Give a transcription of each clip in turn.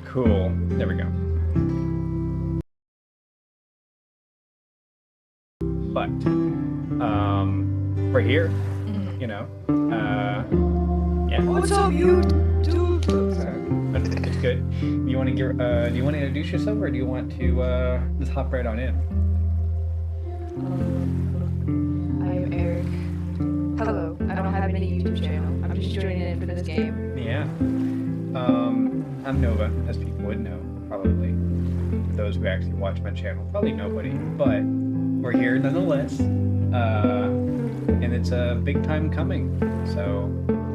Cool. There we go. But, we're here, you know. Yeah. What's up, you two? It's good. Do you want to introduce yourself, or do you want to just hop right on in? I'm Eric. Hello. I don't have any YouTube channel. I'm just joining in for this game. Yeah. I'm Nova, as people would know, probably. Those who actually watch my channel, probably nobody, but we're here nonetheless. And it's a big time coming. So,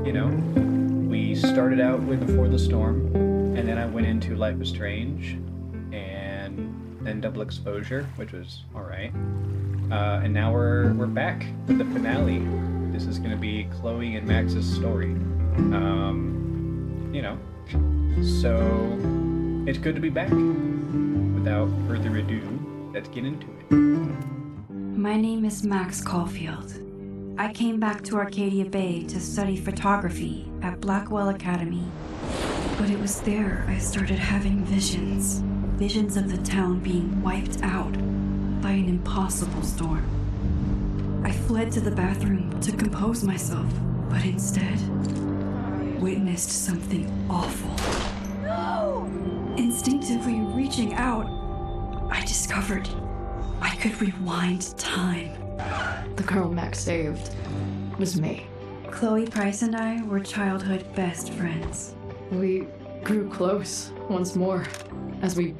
you know, we started out with Before the Storm, and then I went into Life is Strange, and then Double Exposure, which was alright. And now we're back with the finale. This is gonna be Chloe and Max's story. You know, so it's good to be back. Without further ado, let's get into it. My name is Max Caulfield. I came back to Arcadia Bay to study photography at Blackwell Academy. But it was there I started having visions. Visions of the town being wiped out by an impossible storm. I fled to the bathroom to compose myself, but instead witnessed something awful. No! Instinctively reaching out, I discovered I could rewind time. The girl Max saved was me. Chloe Price and I were childhood best friends. We grew close once more as we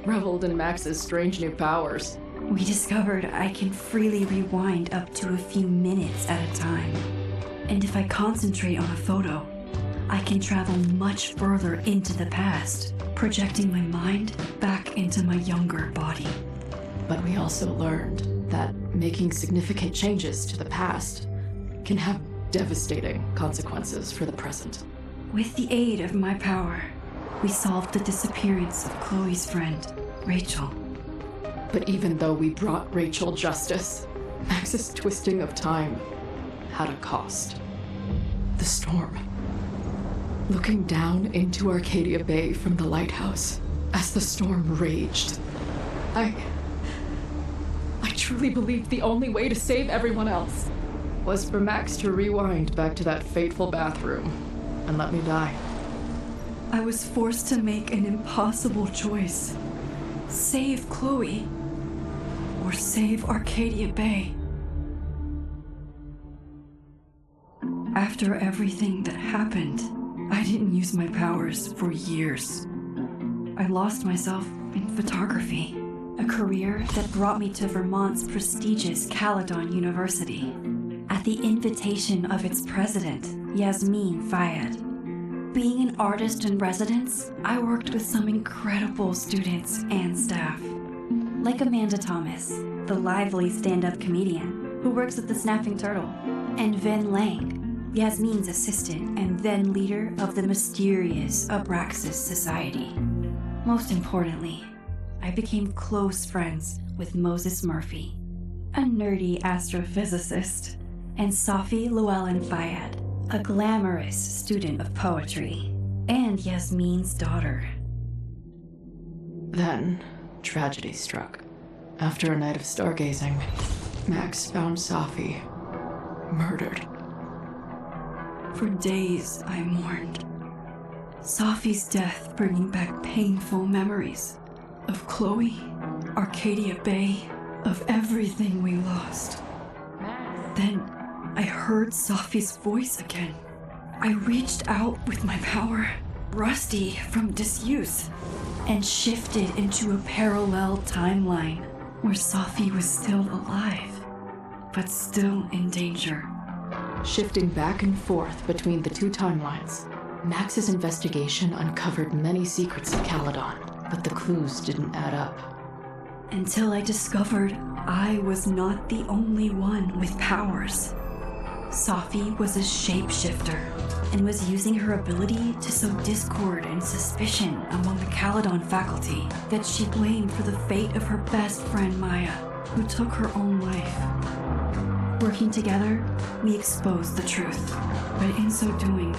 reveled in Max's strange new powers. We discovered I can freely rewind up to a few minutes at a time. And if I concentrate on a photo, I can travel much further into the past, projecting my mind back into my younger body. But we also learned that making significant changes to the past can have devastating consequences for the present. With the aid of my power, we solved the disappearance of Chloe's friend, Rachel. But even though we brought Rachel justice, Max's twisting of time had a cost. The storm. Looking down into Arcadia Bay from the lighthouse as the storm raged, I truly believed the only way to save everyone else was for Max to rewind back to that fateful bathroom and let me die. I was forced to make an impossible choice. Save Chloe, or save Arcadia Bay. After everything that happened, I didn't use my powers for years. I lost myself in photography, a career that brought me to Vermont's prestigious Caledon University, at the invitation of its president, Yasmin Fayed. Being an artist in residence, I worked with some incredible students and staff, like Amanda Thomas, the lively stand-up comedian who works at the Snapping Turtle, and Ven Lang, Yasmin's assistant and then leader of the mysterious Abraxas Society. Most importantly, I became close friends with Moses Murphy, a nerdy astrophysicist, and Safi Llewellyn Fayed, a glamorous student of poetry, and Yasmin's daughter. Then, tragedy struck. After a night of stargazing, Max found Safi murdered. For days, I mourned. Safi's death bringing back painful memories of Chloe, Arcadia Bay, of everything we lost. Then I heard Safi's voice again. I reached out with my power, rusty from disuse, and shifted into a parallel timeline where Safi was still alive, but still in danger. Shifting back and forth between the two timelines, Max's investigation uncovered many secrets of Caledon, but the clues didn't add up. Until I discovered I was not the only one with powers. Sophie was a shapeshifter and was using her ability to sow discord and suspicion among the Caledon faculty that she blamed for the fate of her best friend Maya, who took her own life. Working together, we exposed the truth, but in so doing,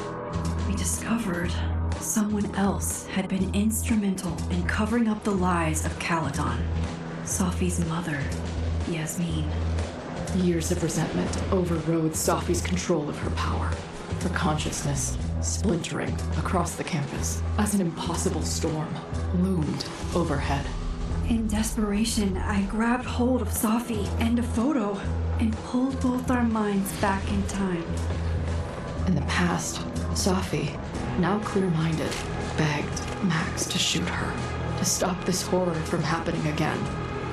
we discovered someone else had been instrumental in covering up the lies of Caledon. Sophie's mother, Yasmin. Years of resentment overrode Sophie's control of her power. Her consciousness splintering across the campus as an impossible storm loomed overhead. In desperation, I grabbed hold of Sophie and a photo and pulled both our minds back in time. In the past, Sophie, now clear-minded, begged Max to shoot her, to stop this horror from happening again.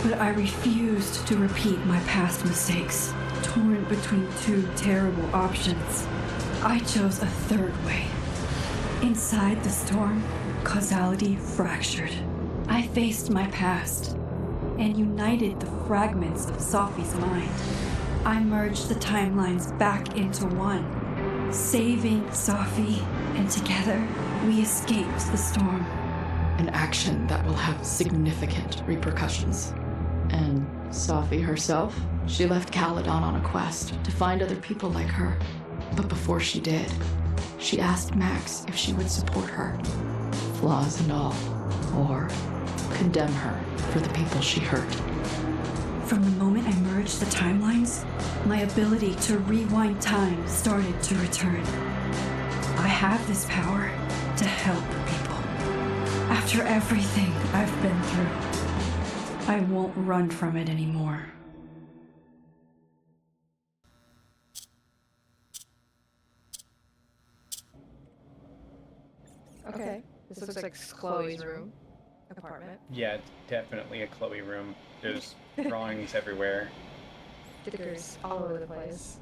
But I refused to repeat my past mistakes, torn between two terrible options. I chose a third way. Inside the storm, causality fractured. I faced my past and united the fragments of Sophie's mind. I merged the timelines back into one, saving Sophie, and together we escaped the storm. An action that will have significant repercussions. And Sophie herself, she left Caledon on a quest to find other people like her. But before she did, she asked Max if she would support her, flaws and all, or condemn her for the people she hurt. From the moment I merged the timelines, my ability to rewind time started to return. I have this power to help people. After everything I've been through, I won't run from it anymore. Okay. This looks like Chloe's room. Apartment. Yeah, it's definitely a Chloe room. There's drawings everywhere. Stickers all over the place.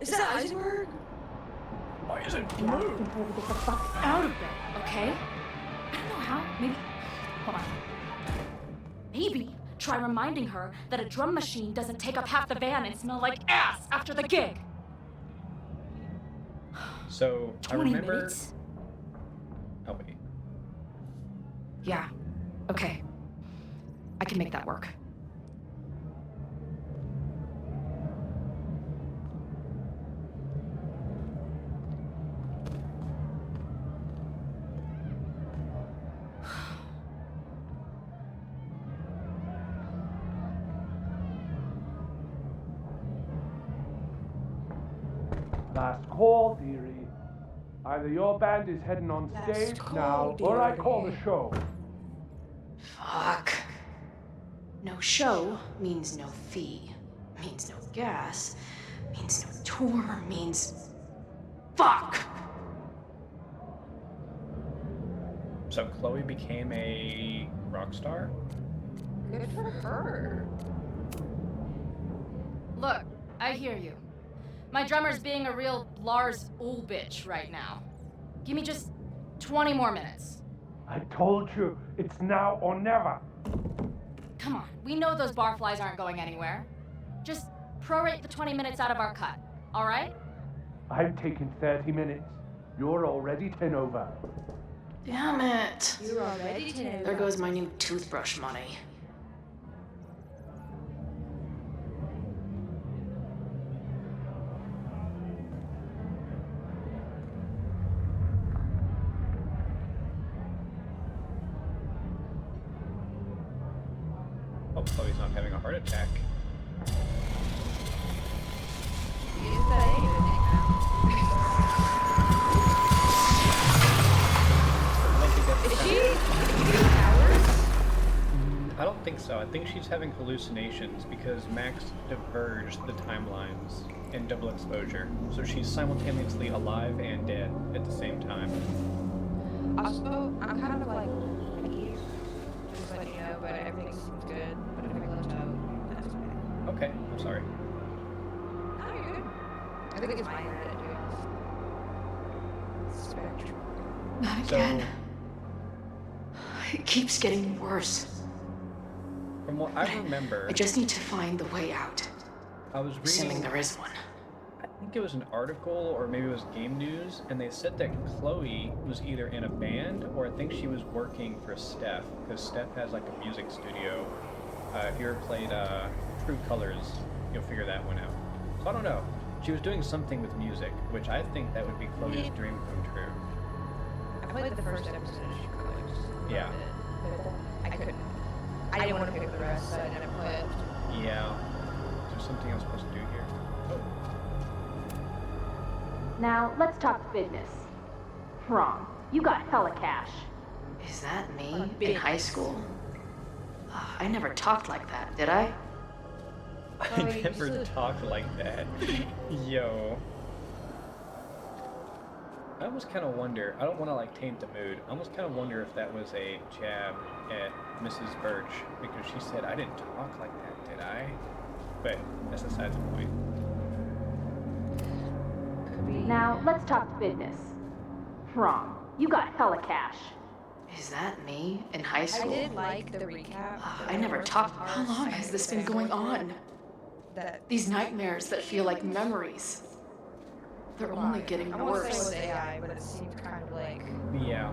Is that Eisenberg? Why is it blue? Get the fuck out of bed, okay? I don't know how. Maybe. Hold on. Maybe try reminding her that a drum machine doesn't take up half the van and smell like ass after the gig. So, I 20 remember... minutes? Oh, wait. Yeah. Okay. I can make that work. Last call, dearie. Either your band is heading on stage now, or I call the show. Fuck. No show means no fee, means no gas, means no tour, means... Fuck! So Chloe became a rock star? Good for her. Look, I hear you. My drummer's being a real Lars Ulrich right now. Give me just 20 more minutes. I told you, it's now or never. Come on, we know those barflies aren't going anywhere. Just prorate the 20 minutes out of our cut, all right? I'm taking 30 minutes. You're already 10 over. Damn it. You're already 10. There goes my new toothbrush money. Hope Chloe's not having a heart attack. Is that Is she using powers? I don't think so. I think she's having hallucinations because Max diverged the timelines in double exposure. So she's simultaneously alive and dead at the same time. Also, I'm kind of like, just letting you know, but everything seems good. But if I left out, that's bad. Okay, I'm sorry. No, you're good. I think it's my internet doing this. Spectrum. Not So, again. It keeps getting worse. from what I remember, I just need to find the way out. I was Assuming reading, there is one. I think it was an article or maybe it was Game News, and they said that Chloe was either in a band or I think she was working for Steph, because Steph has like a music studio. If you ever played True Colors, you'll figure that one out. So I don't know. She was doing something with music, which I think that would be Chloe's dream come true. I played the first episode of True Colors. Yeah. But I couldn't. I didn't want to pick up the rest, so I didn't play it. Yeah. Is there something I'm supposed to do here? Oh. Now, let's talk business. Wrong. You got hella cash. Is that me in high school? I never talked like that, did I? I Chloe, never you talked like that. Yo. I almost kind of wonder, I don't want to like taint the mood, I almost kind of wonder if that was a jab at Mrs. Birch, because she said, I didn't talk like that, did I? But that's besides the point. Could be. Now, let's talk business. Wrong. You got hella cash. Is that me in high I school? did like the recap. I never talked. How long has this been going on? That These nightmares that feel like memories. They're only getting I won't say it was worse. AI, but it seemed kind of like Yeah.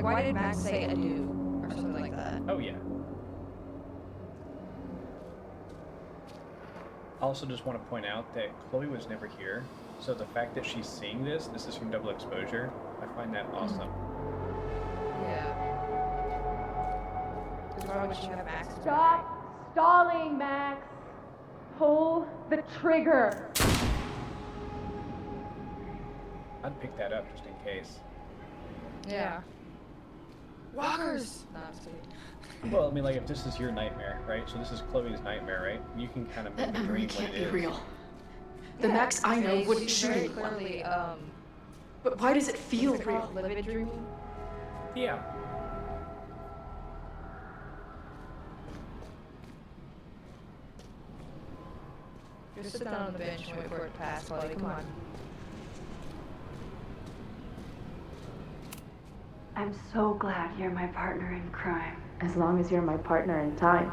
why did Max say adieu or something like that? Oh yeah. I also just want to point out that Chloe was never here, so the fact that she's seeing this is from Double Exposure, I find that awesome. Yeah. Because why would she have Max? Stop stalling, Max. Pull the trigger. I'd pick that up just in case. Yeah. Walkers. No, I'm just kidding. Well, I mean, like, if this is your nightmare, right? So this is Chloe's nightmare, right? You can kind of make That the memory dream what can't it be is. real. The Yeah, Max I know because wouldn't she's shoot very anyone. clearly, But why does it feel what's it real? called? Livid dreaming. Yeah. Just sit down on the bench and wait for it to pass, Chloe. Come on. I'm so glad you're my partner in crime. As long as you're my partner in time.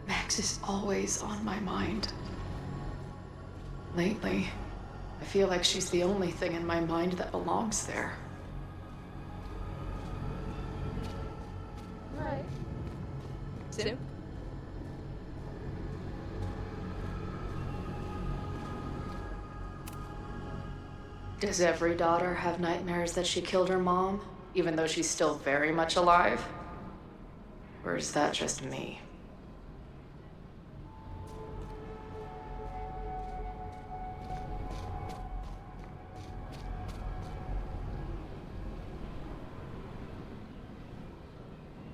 Max is always on my mind. Lately, I feel like she's the only thing in my mind that belongs there. Alright. Sim? Does every daughter have nightmares that she killed her mom, even though she's still very much alive? Or is that just me?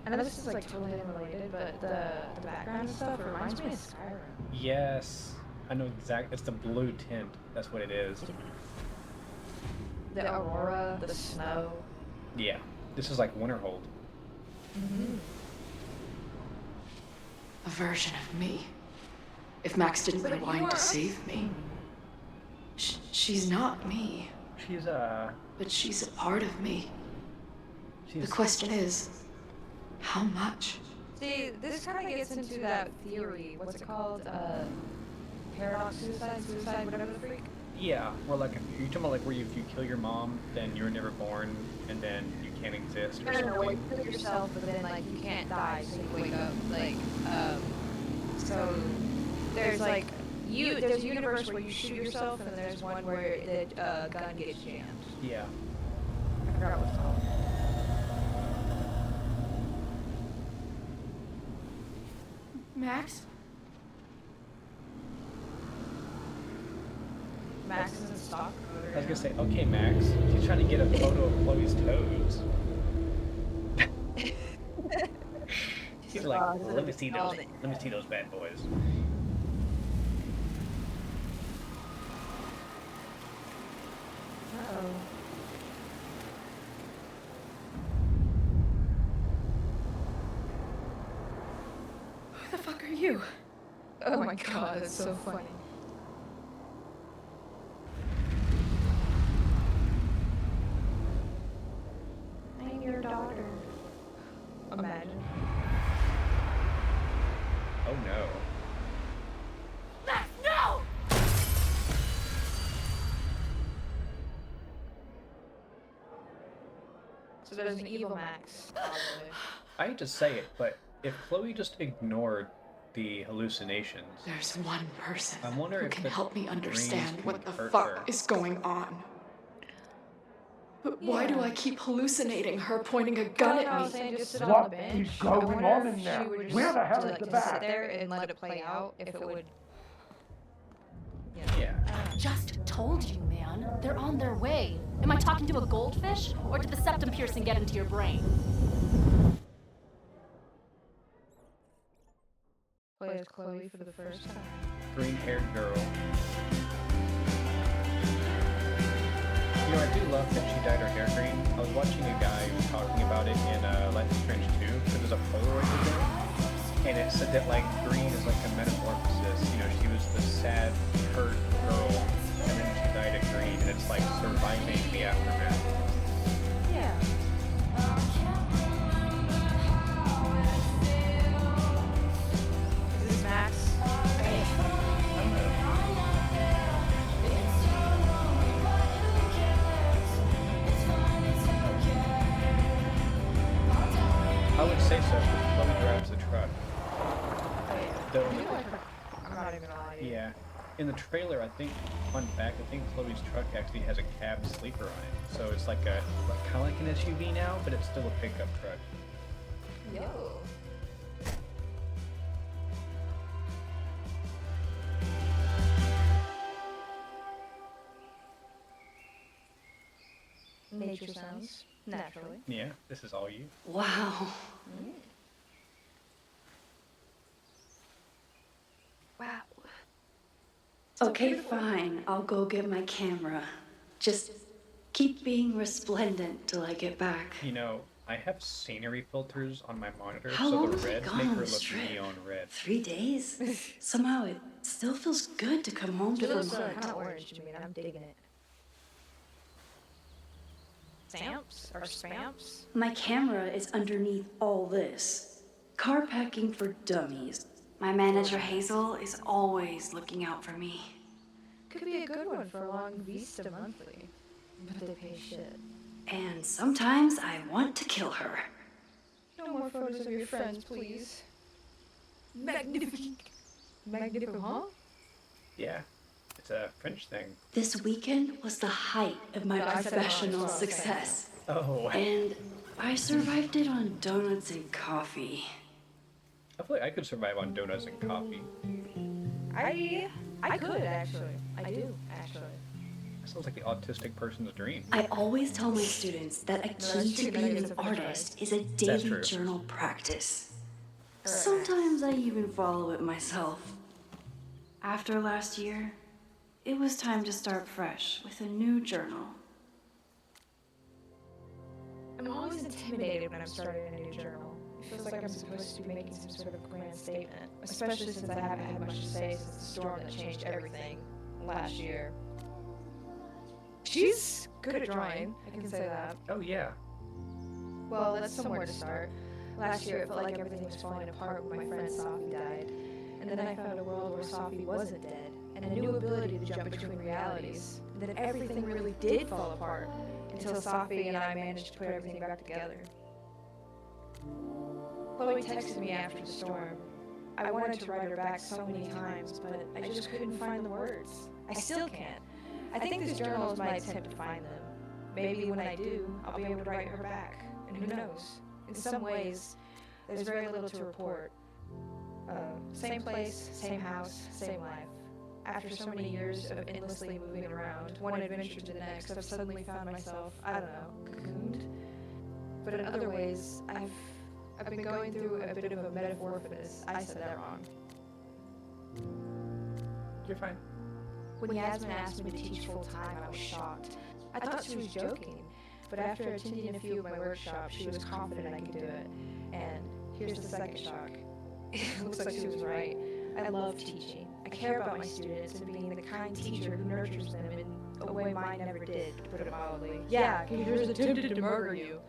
I know this is like totally unrelated, but the background stuff reminds me of Skyrim. Yes. I know exact. It's the blue tint. That's what it is. The aurora, the snow. Yeah. This is like Winterhold. A version of me. If Max didn't But you rewind to are- save me. She's not me, She's but she's a part of me. she's The question is, how much? See, this kind of gets into that theory. What's it called? Paradox suicide, whatever the freak. yeah. Well, like if you're talking about like where if you kill your mom, then you're never born, and then you can't exist or I don't know, something. you kill yourself, but then like you can't die, so you wake up. Like, so there's like there's a universe where you shoot yourself, and then there's one where the gun gets jammed. Yeah. I forgot what it's called. Max? Max is in stock. I was gonna say, okay, Max. She's trying to get a photo of Chloe's toes. She's like, let me see those. Let me see those bad boys. Uh-oh. Who the fuck are you? Oh my god, that's so funny. I'm your daughter. imagine? Oh no. Max, no! So there's an evil Max, probably. I hate to say it, but if Chloe just ignored the hallucinations, There's one person I wonder who if can the help me understand dreams what can the hurt fuck her. is going on. But why do Yeah. I keep hallucinating her pointing a I gun don't know, I at was me? saying just sit on What the bench. is going I wonder on if in she there? would just Where the hell is like, the just bat? sit there and let it play out, if it would. Yeah. Just told you, man. They're on their way. Am I talking to a goldfish, or did the septum piercing get into your brain? Play as Chloe for the first time. Green-haired girl. You know, I do love that she dyed her hair green. I was watching a guy who was talking about it in Life is Strange 2, because there's a Polaroid of it, and it said that, like, green is like a metamorphosis. You know, she was the sad, hurt girl, and then she dyed it green, and it's like surviving the aftermath. Yeah. Is this Max? I would say so, because Chloe drives the truck. Though, I'm not even gonna lie to you. yeah. In the trailer, I think, fun fact, I think Chloe's truck actually has a cab sleeper on it. So it's like a, kind of like an SUV now, but it's still a pickup truck. Yo. Nature sounds, naturally. Yeah, this is all you. Wow. Wow. Okay, fine. I'll go get my camera. Just keep being resplendent till I get back. You know, I have scenery filters on my monitor, How so long the have I reds gone make on her this look trip? neon red. 3 days? Somehow it still feels good to come home to It looks Vermont. kind of orange to me, and I'm digging it. Stamps or spamps? My camera is underneath all this. Car packing for dummies. My manager Hazel is always looking out for me. Could be a good one for a long Vista monthly, but they pay shit. And sometimes I want to kill her. No more photos of your friends, please. Magnificent. Magnificent, huh? Yeah, it's a French thing. This weekend was the height of my No, I said it wrong. professional It's wrong. success. Oh, And I survived it on donuts and coffee. I feel like I could survive on donuts and coffee. I could actually. I do actually. That sounds like the autistic person's dream. I always tell my students that a that's key to true, being that an is a french fry. artist is a That's daily true. journal practice. Alright. Sometimes I even follow it myself. After last year, it was time to start fresh with a new journal. I'm always intimidated when I'm starting a new journal. It feels like I'm supposed to be making some sort of grand statement, especially since I haven't had much to say since the storm that changed everything last year. She's good at drawing, I can say that. Oh, yeah. Well, that's somewhere to start. Last year, it felt like everything was falling apart when my friend Safi died. And then I found a world where Safi wasn't dead, and a new ability to jump between realities. And then everything really did fall apart, until Safi and I managed to put everything back together. Chloe texted me after the storm. I wanted to write her back so many times, but I just couldn't find the words. I still can't. I think this journal is my attempt to find them. Maybe when I do, I'll be able to write her back. And who knows? In some ways, there's very little to report. Same place, same house, same life. After so many years of endlessly moving around, one adventure to the next, I've suddenly found myself, I don't know, cocooned. But in other ways, I've been going through a bit of a metamorphosis. I said that wrong. You're fine. When Yasmin asked me to teach full-time, I was shocked. I thought she was joking, but after attending a few of my workshops, she was confident I could do it. And here's the second shock. It looks like she was right. I love teaching. I care about my students and being the kind teacher who nurtures them in a way mine never did, to put it mildly. Yeah, computers attempted to murder you.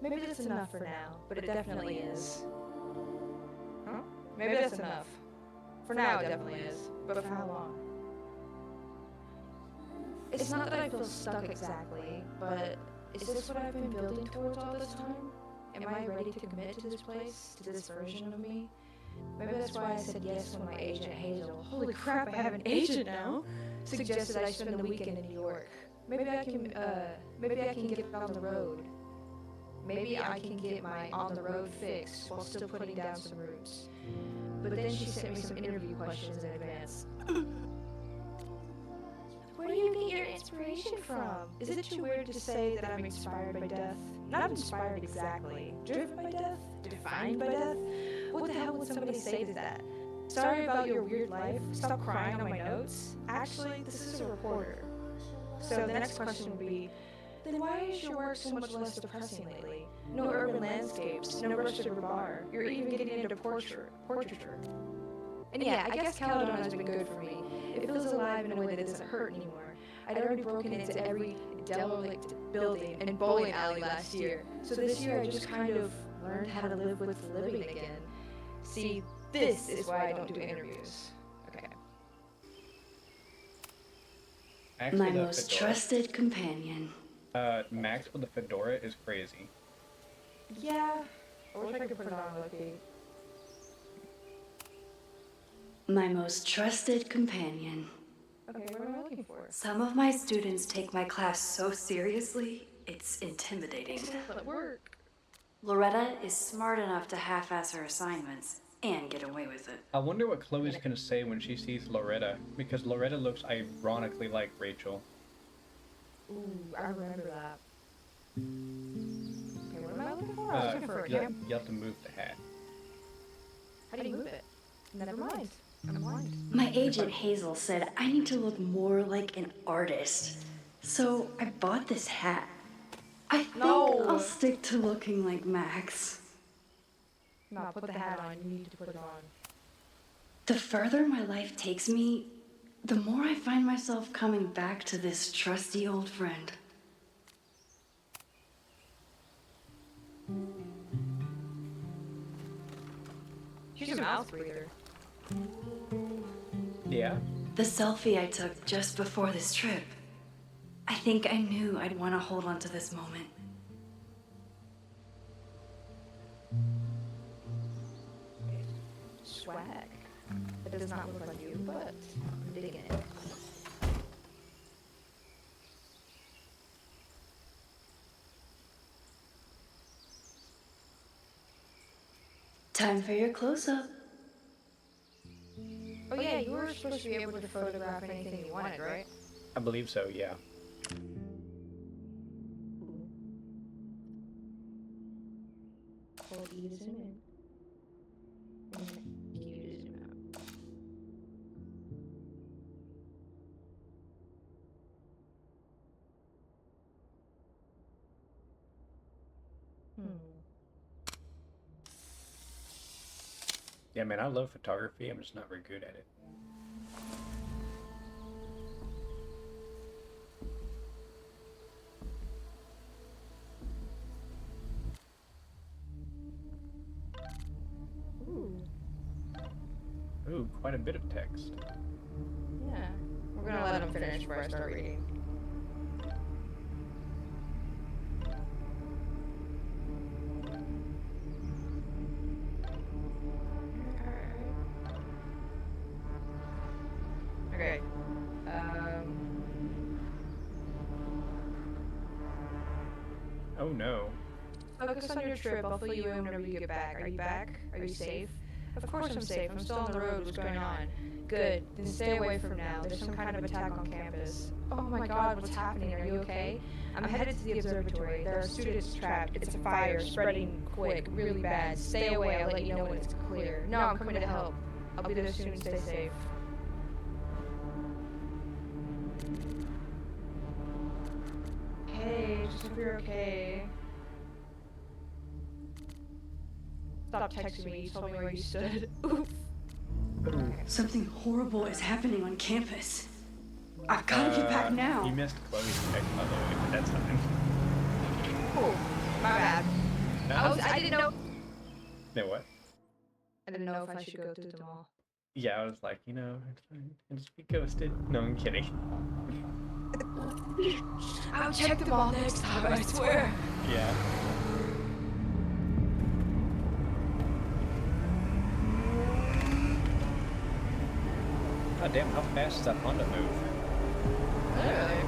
Maybe that's enough for now, but it definitely is. Huh? Maybe that's enough. For now, it definitely is. But for how long? It's not that I feel stuck exactly, but is this what I've been building towards all this time? Am I ready to commit to this place, to this version of me? Maybe that's why I said yes when my agent Hazel, holy crap, I have an agent now, suggested I spend the weekend in New York. Maybe I can get on the road. Maybe I can get my on the road fix while still putting down some roots. But then she sent me some interview questions in advance. Where do you get your inspiration from? Is it too weird to say that I'm inspired by death? Not inspired exactly. Driven by death? Defined by death? What the hell would somebody say to that? Sorry about your weird life. Stop crying on my notes. Actually, this is a reporter. So the next question would be, then why is your work so much less depressing lately? No urban landscapes, no rush to bar. You're even getting into portraiture. And yeah, I guess Caledon has been good for me. It feels alive in a way that doesn't hurt anymore. I'd already broken into every derelict building and bowling alley last year. So this year I just kind of learned how to live with living again. See, this is why I don't do interviews. Okay. Actually, My the most fedora. trusted companion. Max with the fedora is crazy. Yeah. I wish I could put it on Loki. My most trusted companion. Okay, what am I looking for? Some of my students take my class so seriously, it's intimidating. But work. Loretta is smart enough to half-ass her assignments and get away with it. I wonder what Chloe's gonna say when she sees Loretta, because Loretta looks ironically like Rachel. Ooh, I remember that. Okay, what am I looking for? I was looking for a camp. You have to move the hat. How do you move it? Never mind. I'm blind. My agent Hazel said I need to look more like an artist, so I bought this hat. I think No. I'll stick to looking like Max. No, put the hat on. You need to put it on. The further my life takes me, the more I find myself coming back to this trusty old friend. She's a mouth breather. Yeah? The selfie I took just before this trip. I think I knew I'd want to hold on to this moment. Swag. It does not look like you, but I'm digging it. Time for your close-up. Oh yeah, you were supposed to be able to photograph anything you wanted, right? I believe so, yeah. Hold E to zoom in. And Q to zoom out. Yeah, man, I love photography. I'm just not very good at it. Ooh, quite a bit of text. Yeah. We're gonna let him finish before I start reading. Okay. Oh no. Focus on your trip. I'll fill you in whenever you get back. Are you back? Are you safe? Of course I'm safe. I'm still on the road. What's going on? Good. Then stay away from now. There's some kind of attack on campus. Oh my god, what's happening? Are you okay? I'm headed to the observatory. There are students trapped. It's a fire, spreading quick, really bad. Stay away. I'll let you know when it's clear. No, I'm coming to help. I'll be there soon. Stay safe. Hey, just hope you're okay. Stop texting me. You told me where you stood. Oof. Something horrible is happening on campus. I've gotta get back now. You missed Chloe's text, by the way, but that's fine. Cool. My bad. I didn't know. No, what? I didn't know if I should go to the mall. Yeah, I was like, you know, it's fine. I'll just be ghosted. No, I'm kidding. I'll check the mall next time, I swear. Yeah. God damn, how fast does that Honda move? Literally.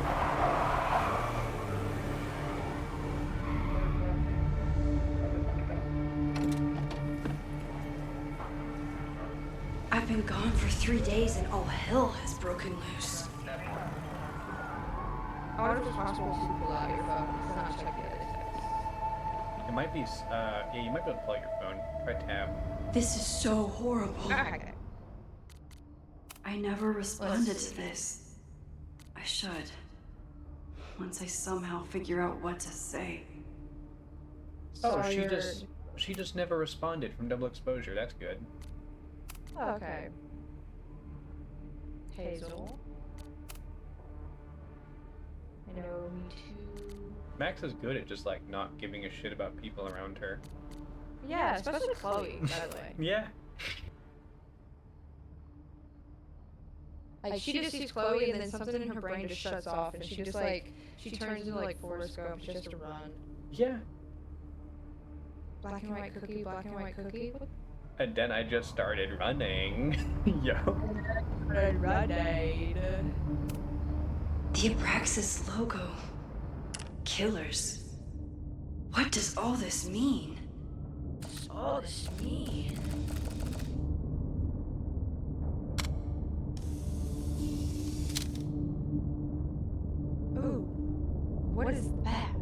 I've been gone for 3 days and all hell has broken loose. I wonder if it's possible to pull out your phone. It's not check the other text. It might be, yeah, you might be able to pull out your phone. Try tab. This is so horrible. Okay. I never responded to this. I should. Once I somehow figure out what to say. Oh, So she you're- she just never responded from double exposure. That's good. Okay. Hazel. I know, me too. Max is good at just like not giving a shit about people around her. Yeah, especially Chloe, by the way. Yeah. Like, she just sees Chloe and then something in her brain just shuts off and she just like, she turns into like Forrest Gump just to run. Yeah. Black and white cookie, black and white cookie. And then I just started running. Yo. Running. The Abraxas logo. Killers. What does all this mean? All this mean. Ooh, what is that?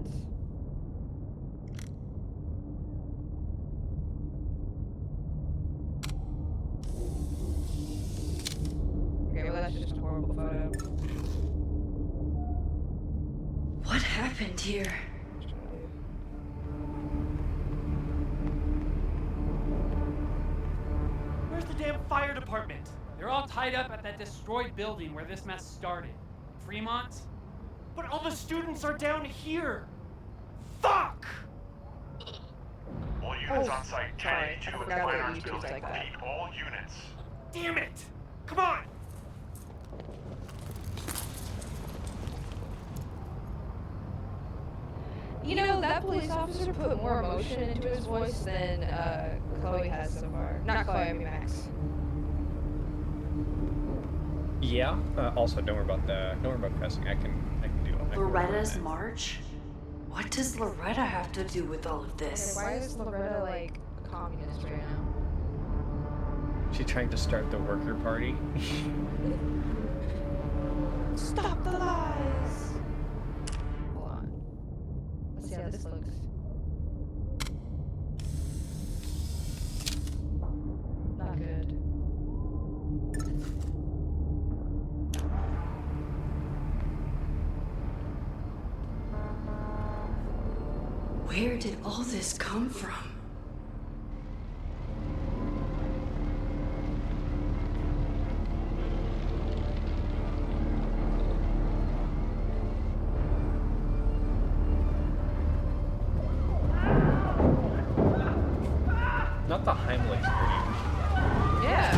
Okay, well that's just a horrible photo. What happened here? Where's the damn fire department? They're all tied up at that destroyed building where this mess started. Fremont? But all the students are down here! Fuck! All units on site, sorry. 1082 I in the forgot Fine that Arts YouTube's Building. like that. Repeat, all units. Damn it! Come on! You know, that police officer put more emotion into his voice than Chloe has so far. Not Chloe, I mean Max. Yeah. Also, don't worry about cussing. I can do it. Loretta's march? What does Loretta have to do with all of Okay, this? why is Loretta like a communist right now? She's trying to start the worker party. Stop the lies! Hold on. Let's see how this looks. Not good. Where did all this come from? Not the Heimlich scream. Yeah.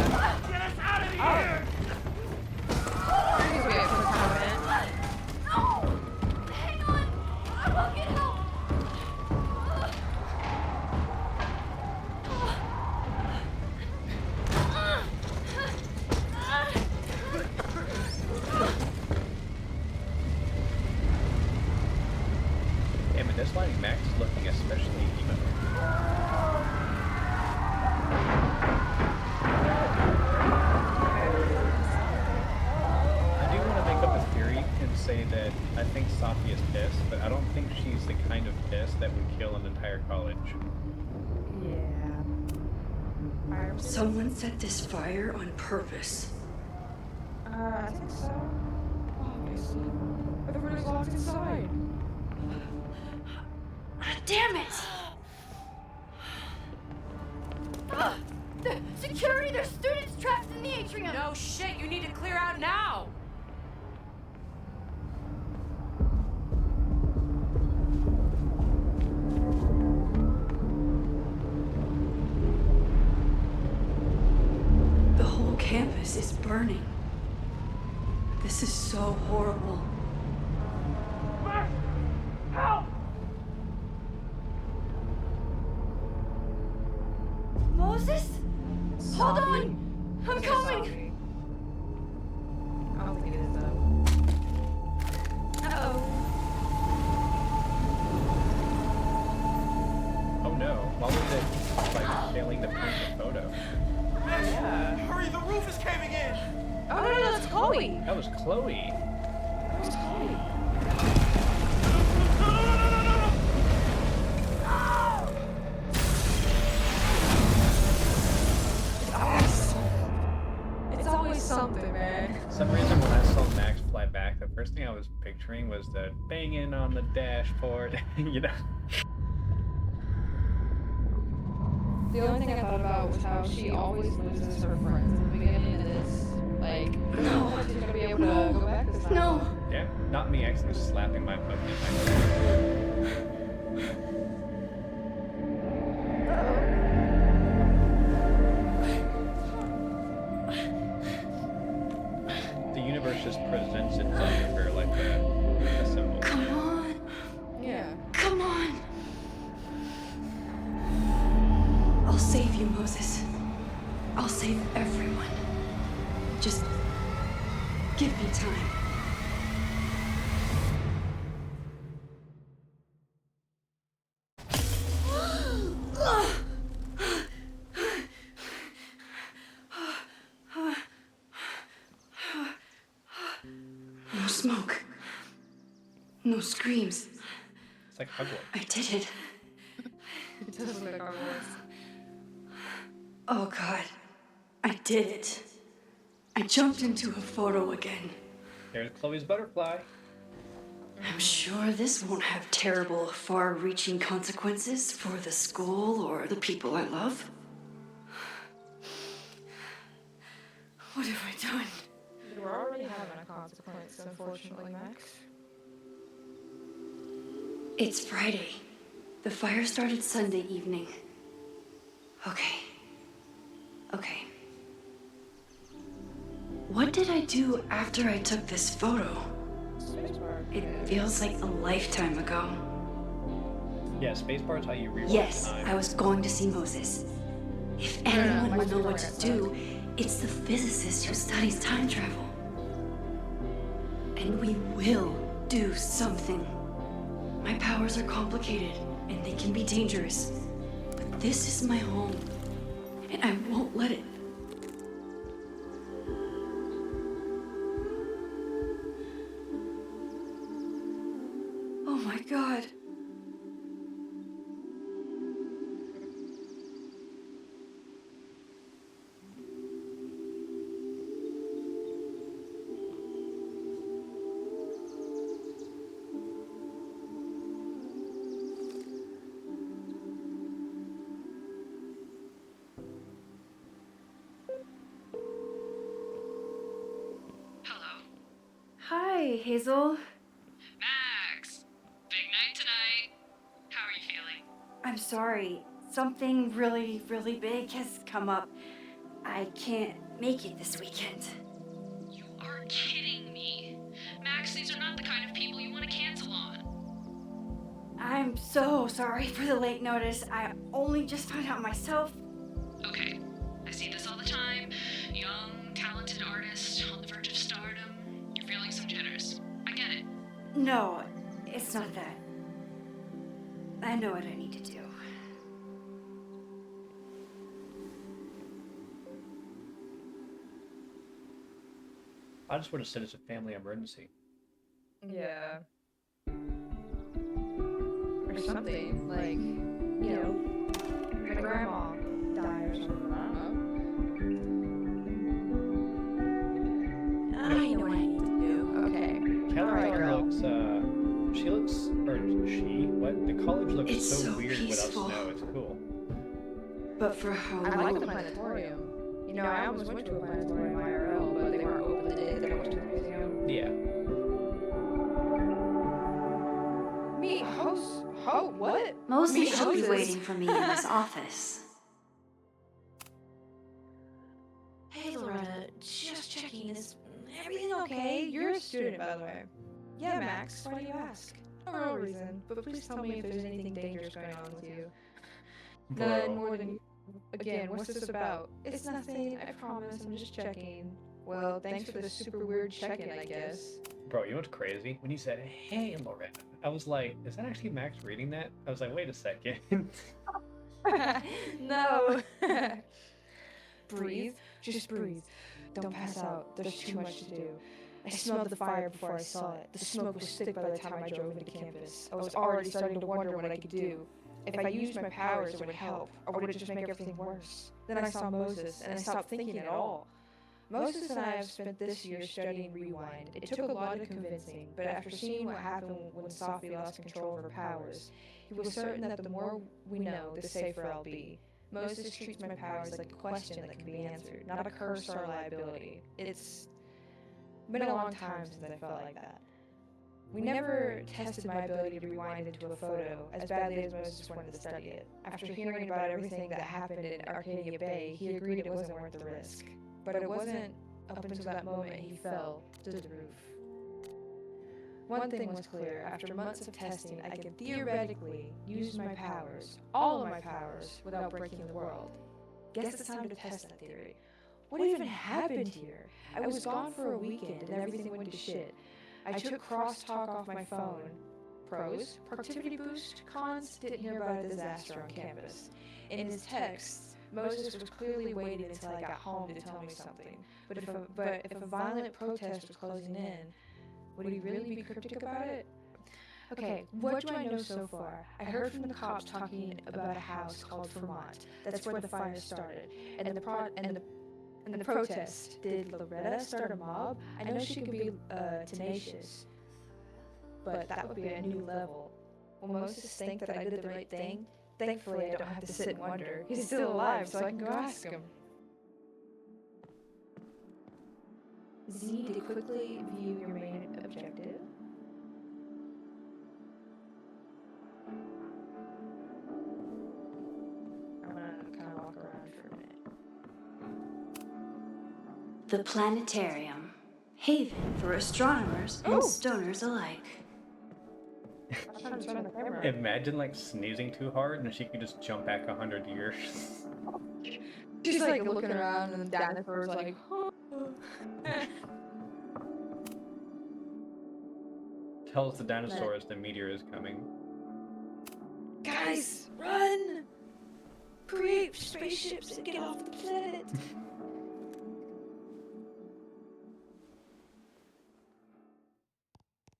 Get us out of here! Here's a quick comment. Hang on! I will get help! Damn it, this lighting Max is looking especially emo. I do want to make up a theory and say that I think Safi is pissed, but I don't think she's the kind of pissed that would kill an entire college. Yeah. Someone set this fire on purpose. I think so. Obviously. Everybody's locked inside. Damn it! Security! There's students trapped in the atrium! No shit, you need to clear out now! is burning. This is so horrible. Max! Help! Moses? Hold on! I'm coming! I don't think it is though. Uh-oh. Oh no, why was it like failing to print the photo? Max, Yeah. hurry, the roof is caving in! Oh no, that's Chloe. That was Chloe. Where's Chloe? It's always something, man. For some reason, when I saw Max fly back, the first thing I was picturing was the banging on the dashboard, you know? The only thing I thought about was how she always loses her friends in the beginning, and it's like, no, she's gonna be able to go back this time. No! Yeah, not me actually slapping my foot in my The universe just presents itself to her like a symbol. Come on! Yeah. Come on! I'll save you, Moses. I'll save everyone. Just give me time. No smoke. No screams. It's like Hogwarts. I did it. It does look like Hogwarts. Oh God. I did it. I jumped into a photo again. There's Chloe's butterfly. I'm sure this won't have terrible, far-reaching consequences for the school or the people I love. What have I done? We're already having a consequence, unfortunately, Max. It's Friday. The fire started Sunday evening. Okay. What did I do after I took this photo? It feels like a lifetime ago. Yeah, spacebar is how you rewind Yes, time. I was going to see Moses. If anyone would know what to do, it's the physicist who studies time travel. And we will do something. My powers are complicated, and they can be dangerous. But this is my home, and I won't let it. Oh my God. Hi, Hazel. Max, big night tonight. How are you feeling? I'm sorry. Something really, really big has come up. I can't make it this weekend. You are kidding me. Max, these are not the kind of people you want to cancel on. I'm so sorry for the late notice. I only just found out myself. Okay, I see this all the time. Young, talented artist on the verge of stardom. You're feeling some jitters. I get it. No, it's not that. I know what I need to do. I just would have said it's a family emergency. Yeah. Or something, like, you know, my grandma died or something, I don't know. I know what I need to do. Okay. Alright, California girl. looks, what? The college looks It's so so weird peaceful. without snow, it's cool. But for how I like the long? planetarium. You know, I almost went to a planetarium IRL, but they weren't open the day that I went to the museum. Yeah. Meet host. What? Moses Meet should be hoses. waiting for me in his office. Hey Loretta, just checking. Is everything okay? You're a student, by the way. Yeah, Max. Why do you ask? No real reason, but please tell me if there's anything dangerous going on with you. None more than. Again, what's this about? It's nothing. I promise. I'm just checking. Well, thanks for the super weird check-in, I guess. Bro, you know what's crazy? When you said, "Hey, Loretta," I was like, "Is that actually Max reading that?" I was like, "Wait a second." No. Breathe. Just breathe. Don't pass out. There's too much to do. I smelled the fire before I saw it. The smoke was thick by the time I drove into campus. I was already starting to wonder what I could do. If I used my powers, it would help, or would it just make everything worse? Then I saw Moses, and I stopped thinking at all. Moses and I have spent this year studying Rewind. It took a lot of convincing, but after seeing what happened when Sophie lost control of her powers, he was certain that the more we know, the safer I'll be. Moses treats my powers like a question that can be answered, not a curse or a liability. It's been a long time since I felt like that. We never tested my ability to rewind into a photo, as badly as Moses wanted to study it. After hearing about everything that happened in Arcadia Bay, he agreed it wasn't worth the risk. But it wasn't up until that moment he fell to the roof. One thing was clear: after months of testing, I could theoretically use my powers, all of my powers, without breaking the world. Guess it's time to test that theory. What even happened here? I was gone for a weekend and everything went to shit. I took crosstalk off my phone. Pros, productivity boost. Cons, didn't hear about a disaster on campus. In his texts, Moses was clearly waiting until I got home to tell me something. But if a violent protest was closing in, would he really be cryptic about it? Okay, what do I know so far? I heard from the cops talking about a house called Vermont. That's where the fire started. And the protest. Did Loretta start a mob? I know she can be tenacious, but that would be a new level. Will Moses think that I did the right thing? Thankfully, I don't have to sit and wonder. He's still alive, so I can go ask him. Z, to quickly view your main objective. I'm gonna kind of walk around for a minute. The planetarium, haven for astronomers and stoners alike. I'm trying to turn the camera. Imagine like sneezing too hard and she could just jump back 100 years. She's like looking around and the dinosaur's like, Tells the dinosaurs the meteor is coming. guys, run! Create spaceships and get off the planet.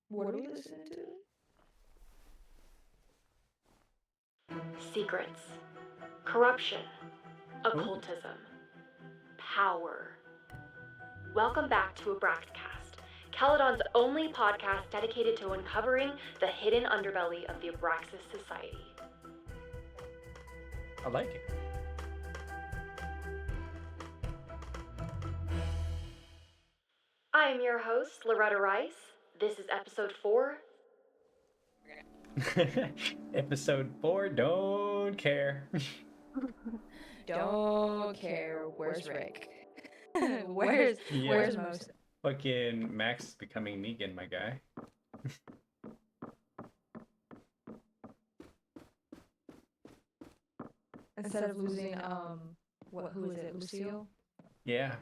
What are we listening to? Secrets, corruption, occultism, power. Welcome back to Abraxcast, Caledon's only podcast dedicated to uncovering the hidden underbelly of the Abraxas Society. I like it. I am your host, Loretta Rice. This is episode 4. Episode 4, don't care. Don't care. Where's Rick? Where's Moses? Fucking Max is becoming Negan, my guy. Instead of losing who is it? Lucille? Yeah,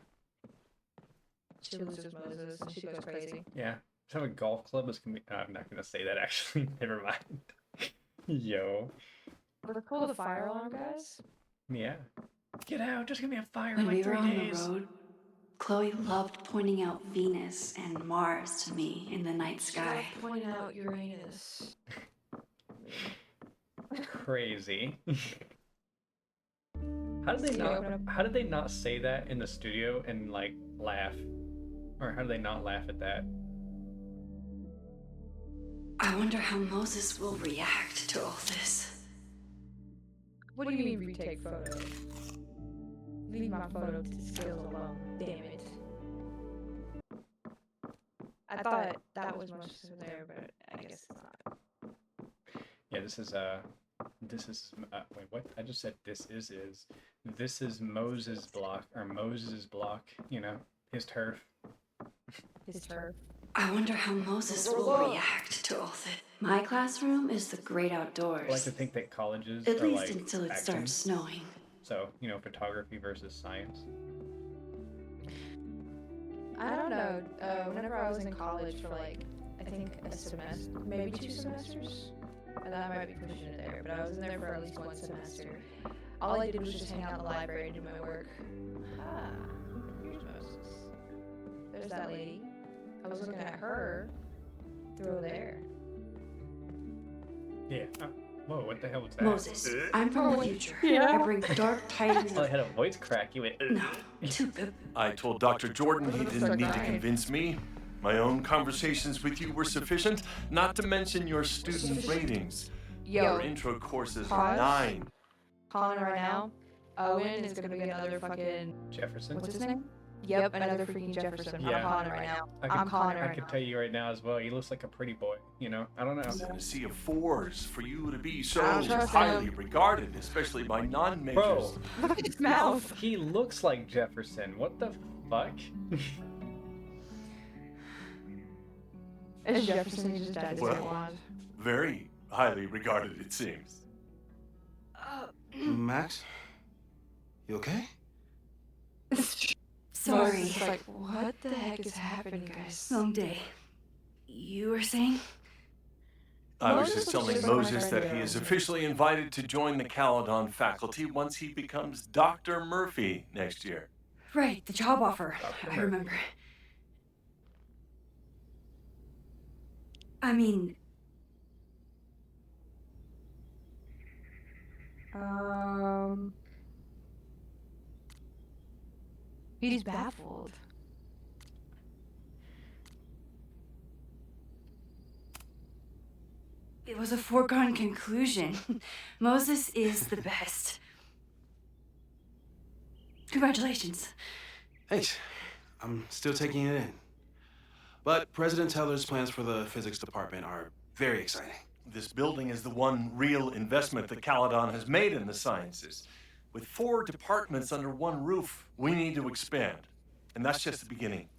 She loses Moses and she goes crazy. yeah. Just have a golf club is gonna be. I'm not gonna say that actually. Never mind. Yo. Let's pull the fire alarm, guys. Yeah. Get out. There's gonna be a fire When in like we were 3 on days. the road, Chloe loved pointing out Venus and Mars to me in the night sky. Point out Uranus. Crazy. How did they not say that in the studio and like laugh? Or how do they not laugh at that? I wonder how Moses will react to all this. What do you mean retake photo? Leave my photo skills alone, damn it. I thought that was much there, but I guess it's not. Yeah, this is wait, what? I just said this is this is Moses' block, or Moses' block, you know, his turf. His turf. I wonder how Moses will react to all this. My classroom is the great outdoors. I like to think that colleges At are least like until it sections. starts snowing. So, you know, photography versus science. I don't know. Whenever I was in college for like, I think a semester, maybe 2 semesters, and I might be pushing it there, but I was in there for at least 1 semester. All I did was just hang out in the library and do my work. Ah, here's Moses. There's that lady. I was looking at her through there. Yeah. Whoa, what the hell was that? Moses, I'm from the future. I bring dark tidings Oh, I of... had a voice crack. You went. No, too good. I told Dr. Jordan he didn't need to convince me. My own conversations with you were sufficient, not to mention your student ratings. Your intro courses are 9. Calling right now. Owen is gonna be another fucking Jefferson? what's his name? Yep, another freaking Jefferson. Yeah. I'm calling it right now. I calling it could tell you right now as well. He looks like a pretty boy. You know, I don't know. It's in a sea of 4s for you to be so I don't trust highly him. regarded, especially by non-majors. Bro, Look at his mouth. he looks like Jefferson. What the fuck? It's Jefferson. He just died. His Well. blonde. Very highly regarded, it seems. Max? You okay? Sorry. It's like, what the heck is happening, guys? Long day. You were saying? I was Moses just was telling just Moses my that friend. he is officially invited to join the Caledon faculty once he becomes Dr. Murphy next year. Right, the job offer. Dr. I Murphy. remember. I mean, He's baffled. it was a foregone conclusion. Moses is the best. Congratulations. Thanks. I'm still taking it in. But President Teller's plans for the physics department are very exciting. This building is the one real investment that Caledon has made in the sciences. With 4 departments under one roof, we need to expand. And that's just the beginning.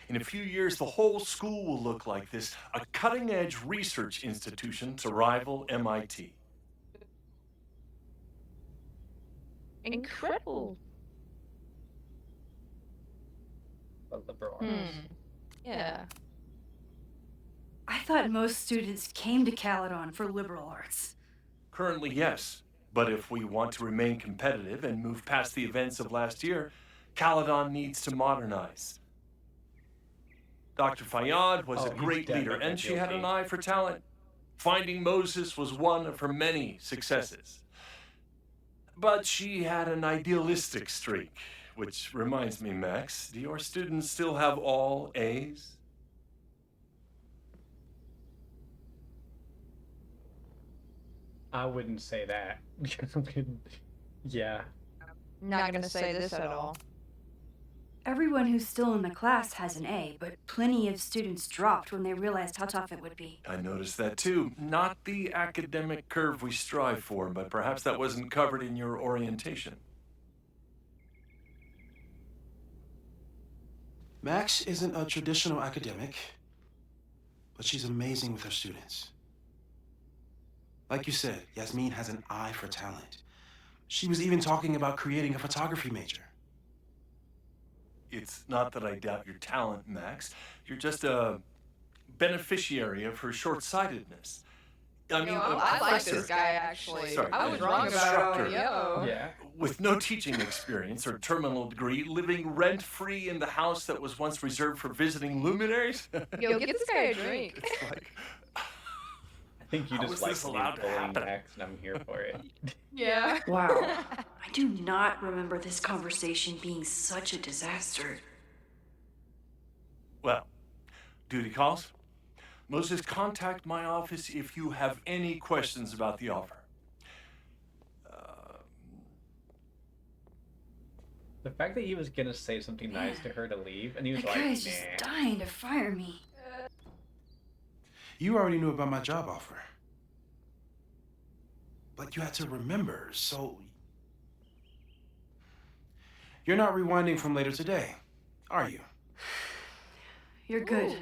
In a few years, the whole school will look like this, a cutting-edge research institution to rival MIT. Incredible. A liberal arts. Yeah. I thought most students came to Caledon for liberal arts. Currently, yes. But if we want to remain competitive and move past the events of last year, Caledon needs to modernize. Dr. Fayyad was Oh, a he's great leader, definitely and she had an guilty. eye for talent. Finding Moses was one of her many successes. But she had an idealistic streak, which reminds me, Max, do your students still have all A's? I wouldn't say that. Yeah. Not gonna say this at all. Everyone who's still in the class has an A, but plenty of students dropped when they realized how tough it would be. I noticed that too. Not the academic curve we strive for, but perhaps that wasn't covered in your orientation. Max isn't a traditional academic, but she's amazing with her students. Like you said, Yasmin has an eye for talent. She was even talking about creating a photography major. It's not that I doubt your talent, Max. You're just a beneficiary of her short-sightedness. I mean, a I like professor. this guy actually. Sorry, I was an wrong about instructor. Yo. Yeah. With no teaching experience or terminal degree, living rent-free in the house that was once reserved for visiting luminaries? Yo, get this guy a drink. It's like, I think you How just is like this me allowed to bullying happen? Max, and I'm here for it. Yeah. Wow. I do not remember this conversation being such a disaster. well, duty calls. Moses, contact my office if you have any questions about the offer. The fact that he was gonna say something nice to her to leave, and he was That like, guy's just nah. dying to fire me. You already knew about my job offer. But you had to remember, so... You're not rewinding from later today, are you? You're good. Ooh.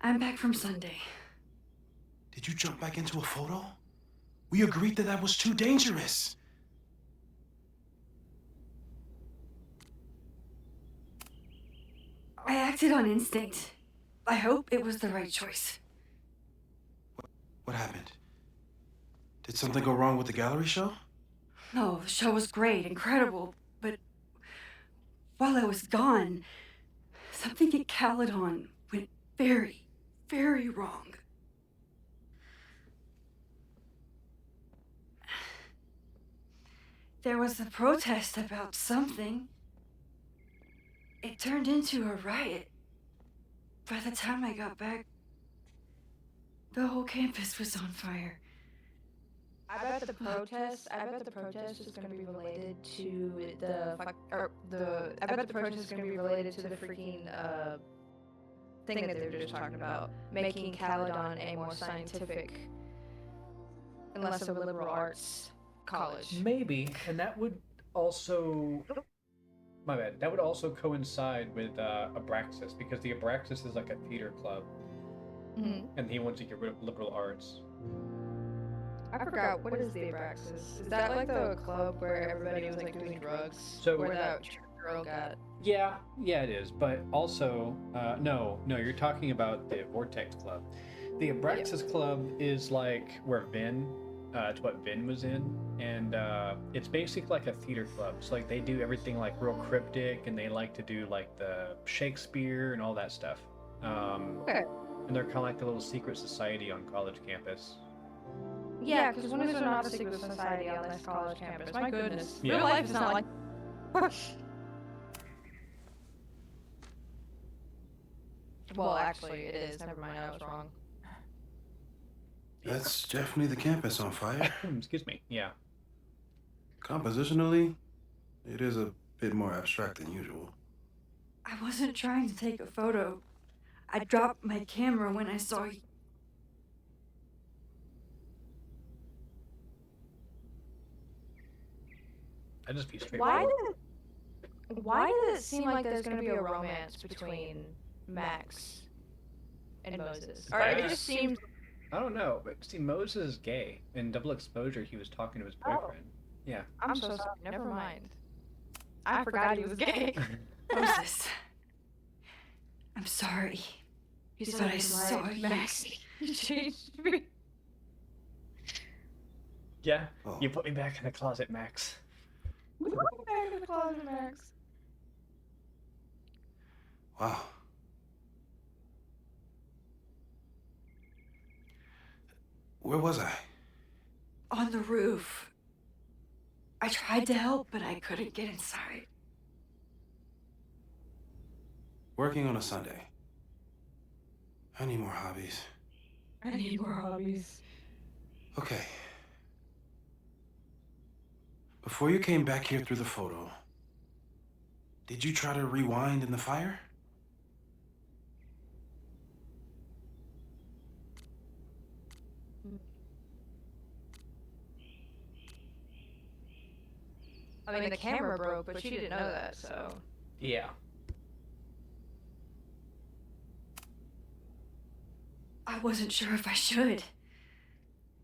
I'm back from Sunday. Did you jump back into a photo? We agreed that was too dangerous. I acted on instinct. I hope it was the right choice. What happened? Did something go wrong with the gallery show? No, the show was great, incredible, but while I was gone, something at Caledon went very, very wrong. There was a protest about something. It turned into a riot. By the time I got back, the whole campus was on fire. I bet the protest is going to be related to I bet the protest is going to be related to the freaking thing that they were just talking about, making Caledon a more scientific and less of a liberal arts college. Maybe, and that would also... My bad. That would also coincide with Abraxas, because the Abraxas is like a theater club, and he wants to get rid of liberal arts. I forgot, what is the Abraxas? Is that like the club where everybody was like doing drugs? So where that girl got... Yeah, it is. But also, no, you're talking about the Vortex Club. The Abraxas Club is like where Vin, it's what Vin was in, and it's basically like a theater club. So like they do everything like real cryptic, and they like to do like the Shakespeare and all that stuff. Okay. And they're kind of like the little secret society on college campus. Yeah, because when is there not a secret society on this college campus? My goodness. Yeah. Real life is not like... Well, actually, it is. Never mind, I was wrong. That's definitely the campus on fire. Excuse me, yeah. Compositionally, it is a bit more abstract than usual. I wasn't trying to take a photo. I dropped my camera when I saw you. I just be straight. Why does it seem like there's going to be a romance between Max and Moses? Or it just seems... I don't know, but see, Moses is gay. In Double Exposure, he was talking to his boyfriend. Yeah. I'm so sorry. Never mind. I forgot he was gay. Moses, I'm sorry. He's But I saw you. Max. You changed me. Yeah, you put me back in the closet, Max. Put me back in the closet, Max. Wow. Where was I? On the roof. I tried to help, but I couldn't get inside. Working on a Sunday. I need more hobbies. I need more hobbies. Okay. Before you came back here through the photo, did you try to rewind in the fire? I mean, the camera broke, but she didn't know that, so... Yeah. I wasn't sure if I should.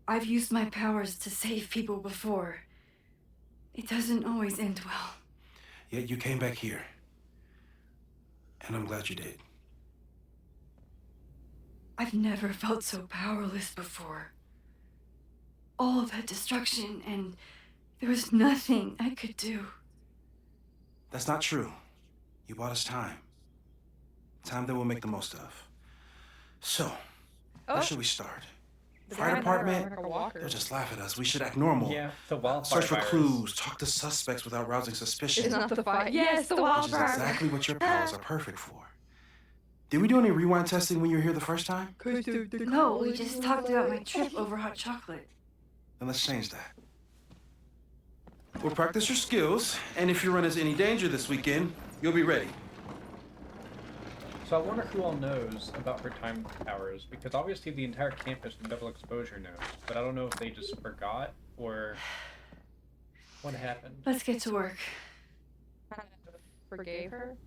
I've used my powers to save people before. It doesn't always end well. Yet you came back here. And I'm glad you did. I've never felt so powerless before. All of that destruction, and there was nothing I could do. That's not true. You bought us time. Time that we'll make the most of. So, where should we start? Fire department? They'll just laugh at us. We should act normal. Yeah, the wildfire Search for virus. clues, talk to suspects without rousing suspicion. It's not the fire. Yes, the Which is wildfire. exactly what your powers are perfect for. Did we do any rewind testing when you were here the first time? No, we just talked about my trip over hot chocolate. Then let's change that. We'll practice your skills, and if you run into any danger this weekend, you'll be ready. So I wonder who all knows about her time powers, because obviously the entire campus in Double Exposure knows, but I don't know if they just forgot or what happened. Let's get to work. forgave her?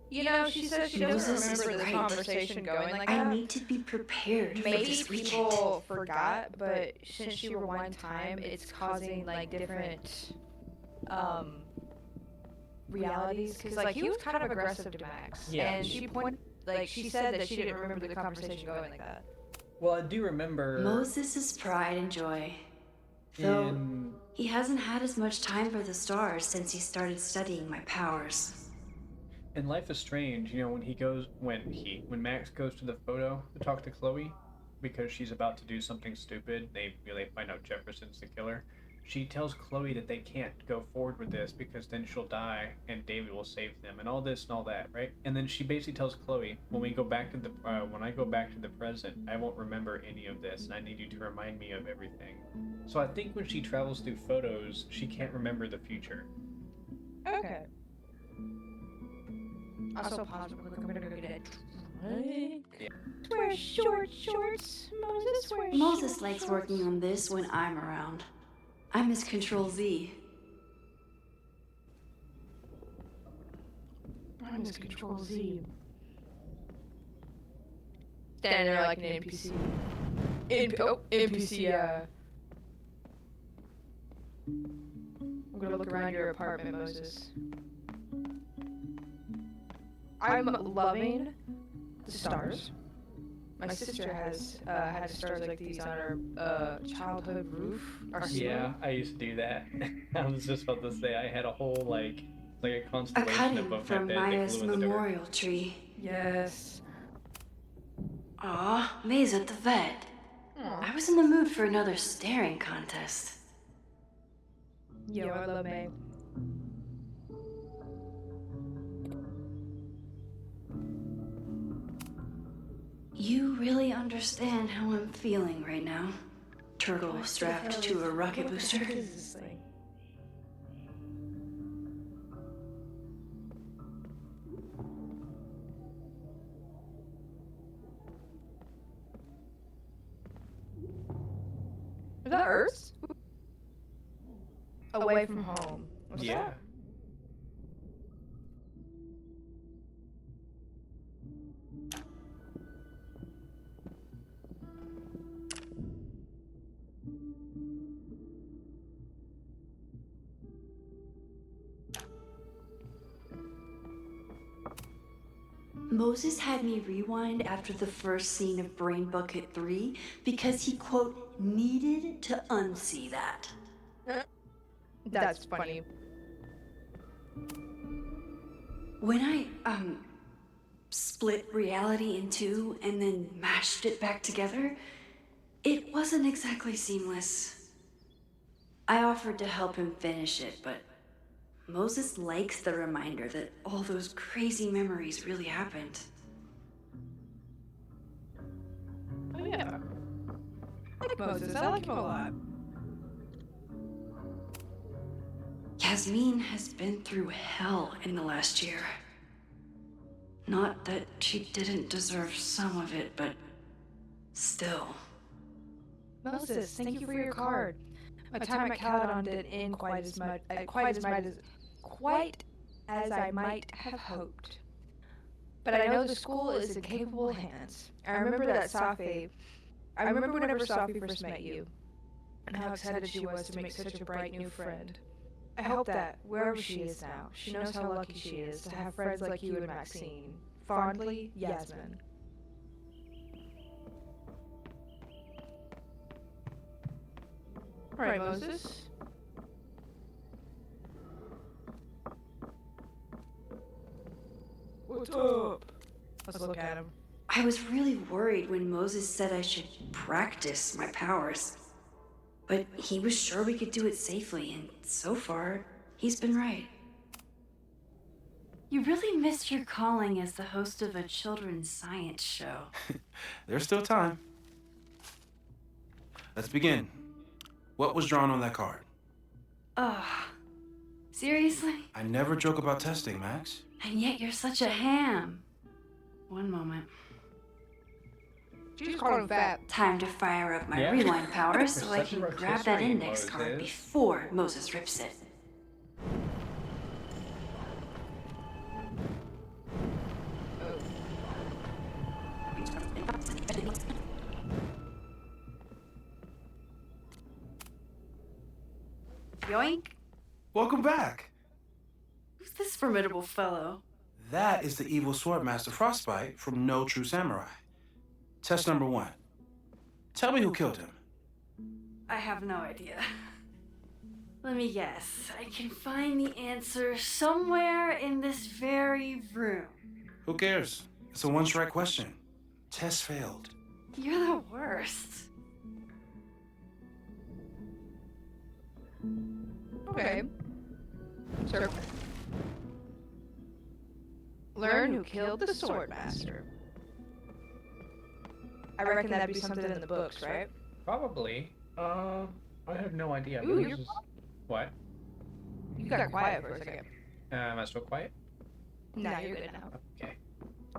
You know, she says she doesn't Moses is remember the right. conversation going like I that. need to be prepared for Maybe this weekend. people forgot, but since she rewind time, it's causing like different realities. Because like he was kind of aggressive to Max, Yeah. and she said that she didn't remember the conversation going like that. Well, I do remember Moses' pride and joy. Though in he hasn't had as much time for the stars since he started studying my powers. in Life is Strange, you know, when Max goes to the photo to talk to Chloe because she's about to do something stupid, they find out Jefferson's the killer. She tells Chloe that they can't go forward with this because then she'll die and David will save them and all this and all that, right? And then she basically tells Chloe, when I go back to the present, I won't remember any of this and I need you to remind me of everything. So I think when she travels through photos, she can't remember the future. Okay. Also, pause real quick. I'm gonna go get a drink. Yeah. Wear short shorts. Moses wears Moses likes working on this when I'm around. I'm his Control Z. I'm his Control Z. Standing there like an NPC. NPC. I'm gonna look around your apartment, Moses. I'm loving the stars. My sister has had stars like these on her childhood roof. Our ceiling. I used to do that. I was just about to say I had a whole like a A constellation cutting above my from bed that Maya's glue in the door. memorial tree. Yes. Aw, May's at the vet. Aw. I was in the mood for another staring contest. Yo, I love May. You really understand how I'm feeling right now. Turtle strapped to a rocket booster. What is this thing? Is that Earth? Away from home. What's Yeah. that? Moses had me rewind after the first scene of Brain Bucket 3 because he, quote, needed to unsee that. That's funny. When I, split reality in two and then mashed it back together, it wasn't exactly seamless. I offered to help him finish it, but Moses likes the reminder that all those crazy memories really happened. Oh yeah. I like Moses. I like him a lot. Yasmin has been through hell in the last year. Not that she didn't deserve some of it, but still. Moses, thank you for your card. My time at Caledon didn't end quite as I might have hoped. But I know the school is in capable hands. I remember whenever Safi first met you, and how excited she was to make such a bright new friend. I hope that, wherever she is now, she knows how lucky she is to have friends like you and Maxine. Fondly, Yasmin. Alright, Moses. What's up? Let's look at him. I was really worried when Moses said I should practice my powers. But he was sure we could do it safely, and so far, he's been right. You really missed your calling as the host of a children's science show. There's still time. Let's begin. What was drawn on that card? Ugh. Seriously? I never joke about testing, Max. And yet you're such a ham. One moment. She just called him fat. Time to fire up my Yeah. rewind power so I Such a can rich grab that history, index card Moses. before Moses rips it. Yoink! Welcome back. Who's this formidable fellow? That is the evil Swordmaster Frostbite from No True Samurai. Test number 1. Tell me who killed him. I have no idea. Let me guess. I can find the answer somewhere in this very room. Who cares? It's a one-strike question. Test failed. You're the worst. Okay. So, learn who killed the Swordmaster. I reckon that'd be something in the books, right? Probably. I have no idea. Ooh, This you're- is- What? You got quiet for a second. Am I still quiet? No, you're good now. Okay.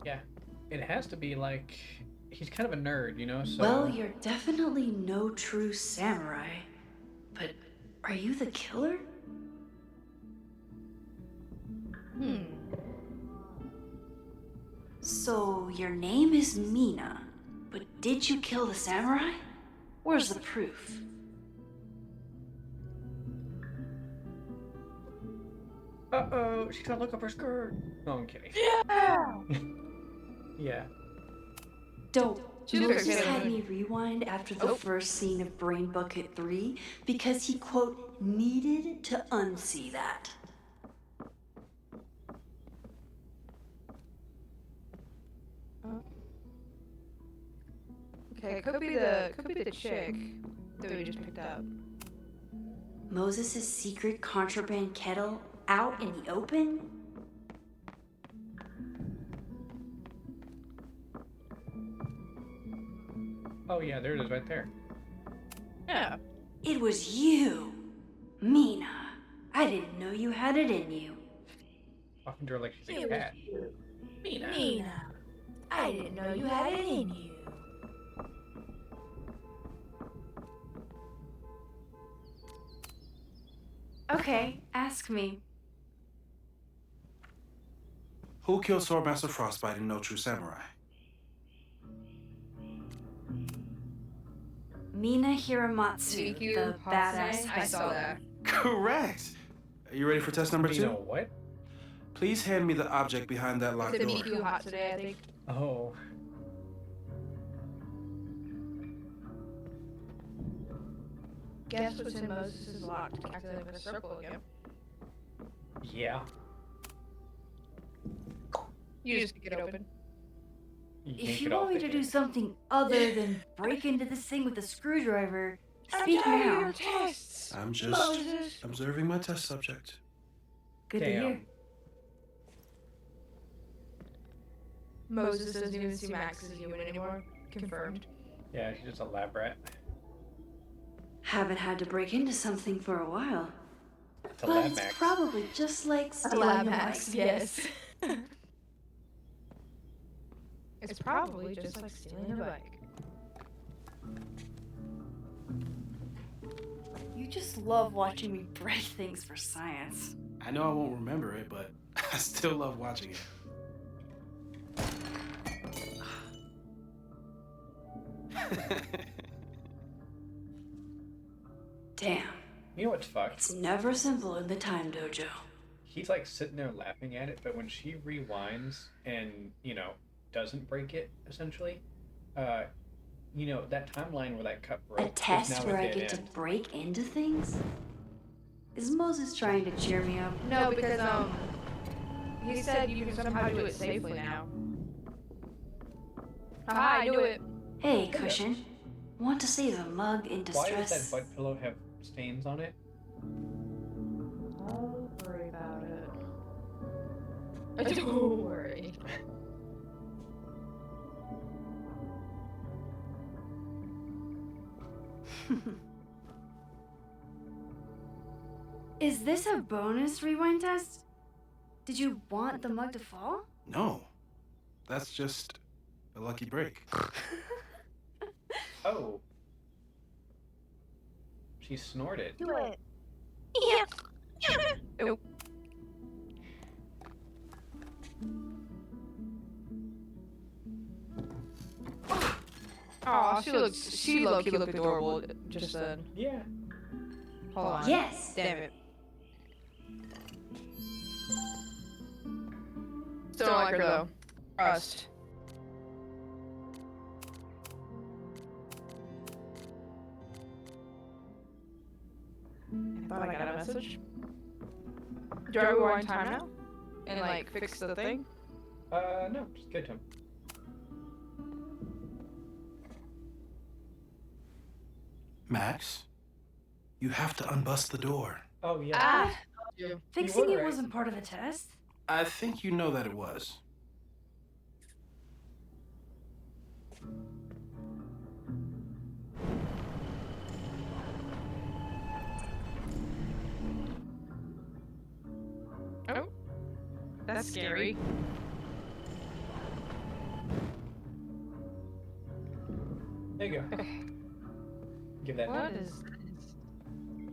Yeah. It has to be like he's kind of a nerd, you know. So. Well, you're definitely no true samurai. But are you the killer? So your name is Mina, but did you kill the samurai? Where's the proof? Uh-oh, she's gonna look up her skirt. No, I'm kidding. Yeah. Yeah. Dope. She was Moses very had good. me rewind after the first scene of Brain Bucket 3 because he, quote, needed to unsee that. Okay, could be the chick that we just picked up. Moses' secret contraband kettle out in the open? Oh yeah, there it is right there. Yeah. It was you, Mina. I didn't know you had it in you. Talking to her like she's a cat. Mina, I didn't know you had it in you. Okay, ask me. Who killed Swordmaster Frostbite in No True Samurai? Mina Hiramatsu, Riku the badass. I saw that. Correct. Are you ready for test number You 2? know what? Please hand me the object behind that locked It's a door. Miku hot today, I think. Oh. Guess what's in Moses' locked calculator with a circle again? Yeah. You just get it open. You If yank you it off want me the to do hinge. something other than break into this thing with a screwdriver, speak now. tests. I'm just Moses. observing my test subject. Good to Damn. hear. Moses doesn't even see Max as human anymore. Confirmed. Yeah, she's just a lab rat. Haven't had to break into something for a while. It's a But lab it's max. probably just like stealing Lab a hacks, bike. yes. It's probably just like stealing a bike. You just love watching me break things for science. I know I won't remember it, but I still love watching it. Damn, You know what's fucked? it's never simple in the time dojo. He's like sitting there laughing at it, but when she rewinds and, you know, doesn't break it, essentially, you know, that timeline where that cut broke. A is test now where I dead get to end. break into things? Is Moses trying to cheer me up? No, because he said you can somehow do it safely now. Haha, I knew it. Hey, Cushion. Want to save a mug in Why does distress? that butt pillow have stains on it? Don't worry about it. Don't worry. Is this a bonus rewind test? Did you want the mug to fall? No, that's just a lucky break. She snorted. Do it. Yeah. Oh. Oh, she low-key looked adorable just then. Yeah. Hold on. Yes. Damn it. Still don't like her though. Trust. I thought I got a message. Do I rewind time now? And like fix the thing? No, just get to him. Max, you have to unbust the door. Oh, yeah. Ah, You fixing were it right. wasn't part of the test. I think you know that it was. Oh. That's scary. There you go. Give that What to is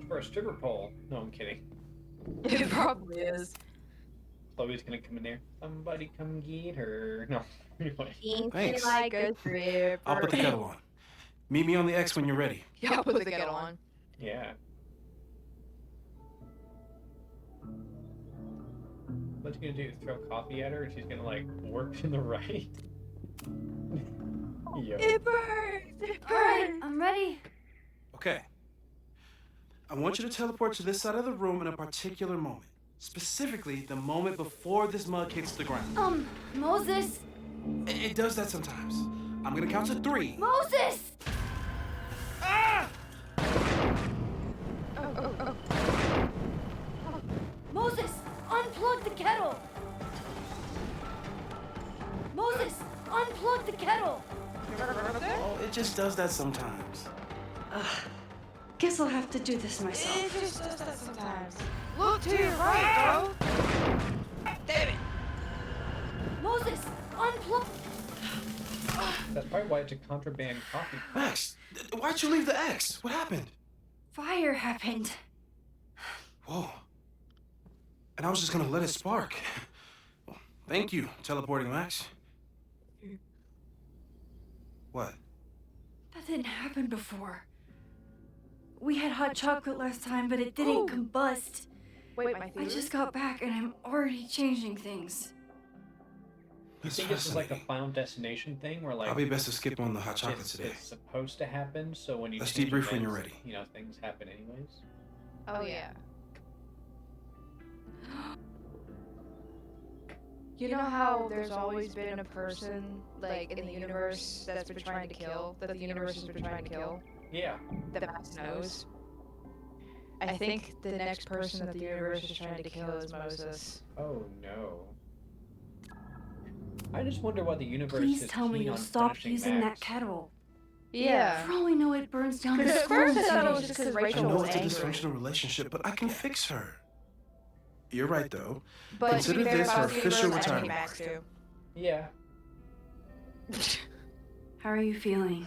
for a stripper pole. No, I'm kidding. It probably is. Chloe's gonna come in there. Somebody come get her. No, anyway. Thanks. Like a stripper. I'll put the kettle on. Meet me on the X when you're ready. Yeah, I'll put the kettle on. Yeah. What's he gonna do? Throw coffee at her and she's gonna like work in the right? Yo. It burns! It All right, burns! I'm ready. Okay. I want you to teleport to this side of the room in a particular moment. Specifically, the moment before this mug hits the ground. Moses! It does that sometimes. I'm gonna count to 3. Moses! Ah! Moses! Unplug the kettle! Moses! Unplug the kettle! Oh, it just does that sometimes. Guess I'll have to do this myself. It just does that sometimes. Look to your right, bro! Damn it! Moses! Unplug! That's probably why it's a contraband coffee. Max, why'd you leave the X? What happened? Fire happened. Whoa. And I was just gonna let it spark. Well, thank you, teleporting Max. What? That didn't happen before. We had hot chocolate last time, but it didn't combust. Wait, my I theory? just got back and I'm already changing things. You think this is like a Final Destination thing where like Probably best to skip on the hot chocolate it's, today. it's supposed to happen, so when you Let's change debrief when events, you're ready. You know, things happen anyways. Oh, yeah. You know how there's always been a person, like, in the universe that's been trying to kill, that the universe has been trying to kill? Yeah. That Max knows? I think the next person that the universe is trying to kill is Moses. Oh no. I just wonder why the universe Please is tell me keen you'll on stop punishing using Max. that kettle. Yeah. For all we know, it burns down the Because at school. first I thought it today. was just because I Rachel know was it's a angry. dysfunctional relationship, but I can fix her. You're right, though. But to Consider be fair this about her the official universe, I hate retirement. Max too. Yeah. How are you feeling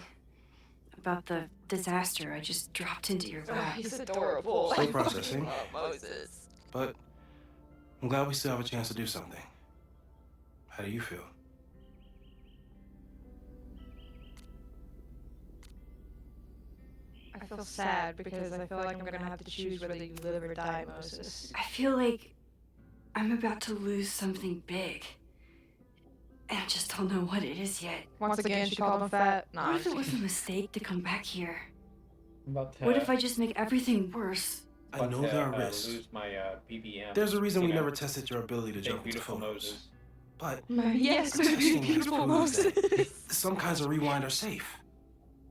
about the disaster I just dropped into your lap? He's adorable. Still processing. Moses. But I'm glad we still have a chance to do something. How do you feel? I feel sad because I feel like I'm gonna have to choose whether you live or die, Moses. I feel like I'm about to lose something big. And I just don't know what it is yet. Once again, she called him fat. Nah, What if it was a mistake to come back here? I'm about to, What if I just make everything worse? I about know to, there are risks. lose my BBM. There's a reason you we know, never tested your ability to big, jump into beautiful photos. Moses. But Yes, testing baby, has beautiful proved that Moses. some kinds of rewind are safe.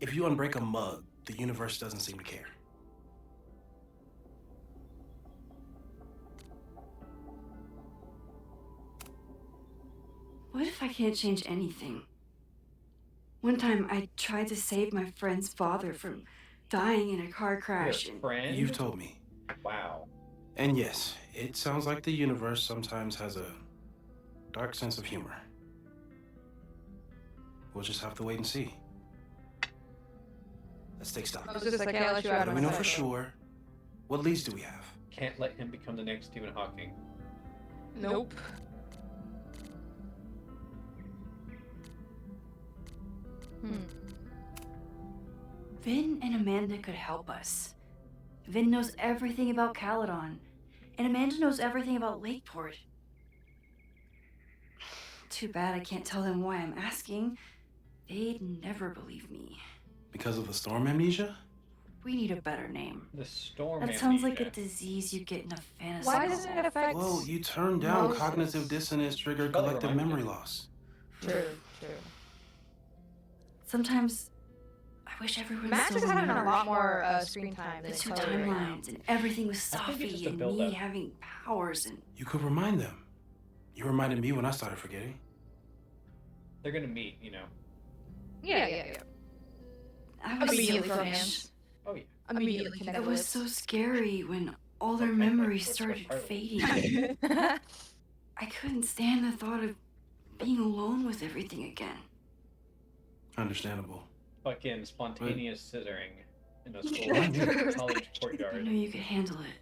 If you unbreak a mug, the universe doesn't seem to care. What if I can't change anything? One time I tried to save my friend's father from dying in a car crash. Your And friend? You've told me. Wow. And yes, it sounds like the universe sometimes has a dark sense of humor. We'll just have to wait and see. Let's take stock. I was just like, I can't let you out of We my know for sight. sure. What leads do we have? Can't let him become the next Stephen Hawking. Nope. Vin and Amanda could help us. Vin knows everything about Caledon, and Amanda knows everything about Lakeport. Too bad I can't tell them why I'm asking. They'd never believe me. Because of the storm amnesia? We need a better name. The storm. That sounds like a amnesia. disease you get in a fantasy. Why doesn't it affect? Well, you turn down Moses. cognitive dissonance triggered Probably collective remind me. memory loss. True. Sometimes I wish everyone Max still is having a remembered lot more screen time the than two Chloe right now. timelines and everything with I think it's just Safi a and build me up. having powers and You could remind them. You reminded me when I started forgetting. They're gonna meet, you know. Yeah. I was Immediately so from fresh. hands. Oh yeah. Immediately It connected. was so scary when all their Okay, memories that's started part of fading. I couldn't stand the thought of being alone with everything again. Understandable. Fucking spontaneous scissoring in a school college I courtyard. knew you could handle it.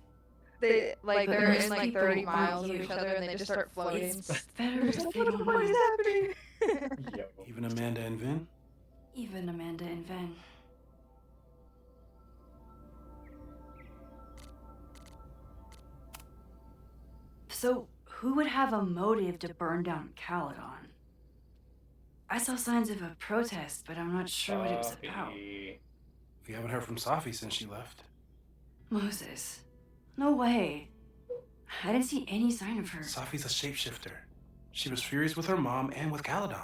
They they're Most in like people 30 aren't miles of you. each other and they just start floating. It's better if they don't What is know. happening? Yo. Even Amanda and Vin? Even Amanda and Ven. So, who would have a motive to burn down Caledon? I saw signs of a protest, but I'm not sure what it was about. Buffy. We haven't heard from Safi since she left. Moses. No way. I didn't see any sign of her. Safi's a shapeshifter. She was furious with her mom and with Caledon.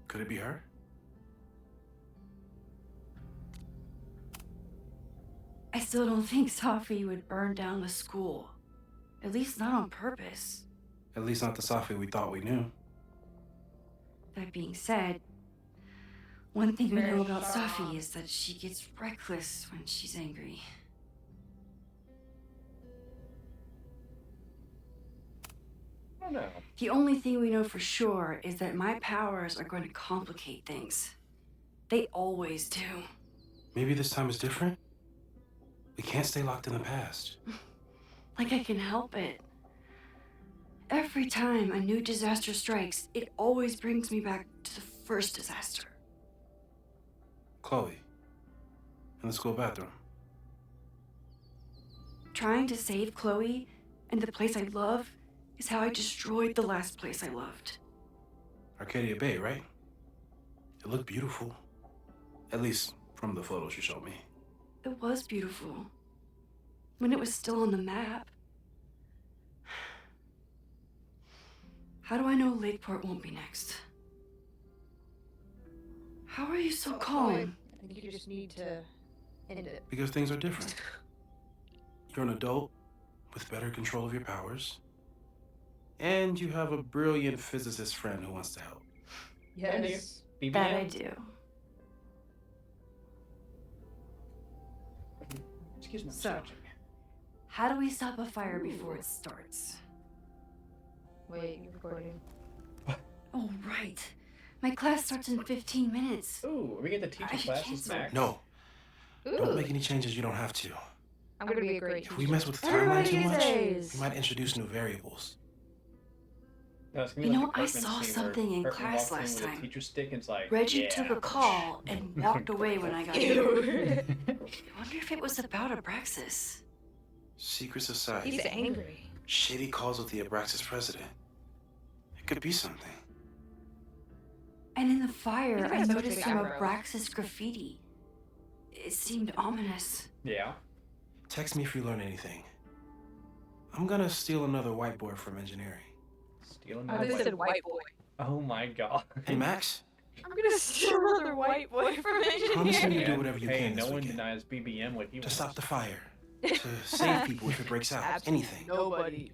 Could it be her? I still don't think Safi would burn down the school. At least not on purpose. At least not the Safi we thought we knew. That being said, one thing we know about Safi is that she gets reckless when she's angry. I don't know. The only thing we know for sure is that my powers are going to complicate things. They always do. Maybe this time is different? We can't stay locked in the past. Like I can help it. Every time a new disaster strikes, it always brings me back to the first disaster. Chloe. In the school bathroom. Trying to save Chloe and the place I love is how I destroyed the last place I loved. Arcadia Bay, right? It looked beautiful. At least from the photos you showed me. It was beautiful. When it was still on the map. How do I know Lakeport won't be next? How are you so calm? I think you just need to end it. Because things are different. You're an adult with better control of your powers. And you have a brilliant physicist friend who wants to help. Yes. That I do. Excuse me. So, how do we stop a fire before it starts? Wait, you're recording. Oh, right. My class starts in 15 minutes. Ooh, we get the teacher I should classes cancel. back. No, Ooh. don't make any changes you don't have to. I'm gonna be a great If we teacher. mess with the Everybody timeline too much, says. we might introduce new variables. No, it's gonna You be know, like I the Cartman saw scene where something in Cartman class walks in last with a time. teacher stick and it's like, Reggie yeah. took a call and walked away when I got here. Ew. I wonder if it was about Abraxas. Secret society. He's angry. Shady calls with the Abraxas president. It could be something. And in the fire, He's I got such noticed big some eyebrows. Abraxas graffiti. It seemed ominous. Yeah. Text me if you learn anything. I'm gonna steal another whiteboard from engineering. Stealing I my just said white boy. Oh my god. Hey, Max. I'm gonna steal another white boy from Promise me engineering. you do whatever you Hey, can no this one weekend. denies BBM what he To wants. stop the fire. To save people if it breaks out. Absolutely Anything. Nobody.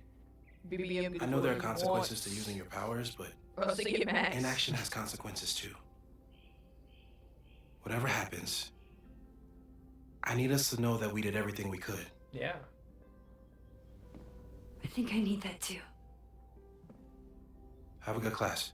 BBM I know there are consequences to using your powers, but Or else they get Max. inaction has consequences too. Whatever happens, I need us to know that we did everything we could. Yeah. I think I need that too. Have a good class.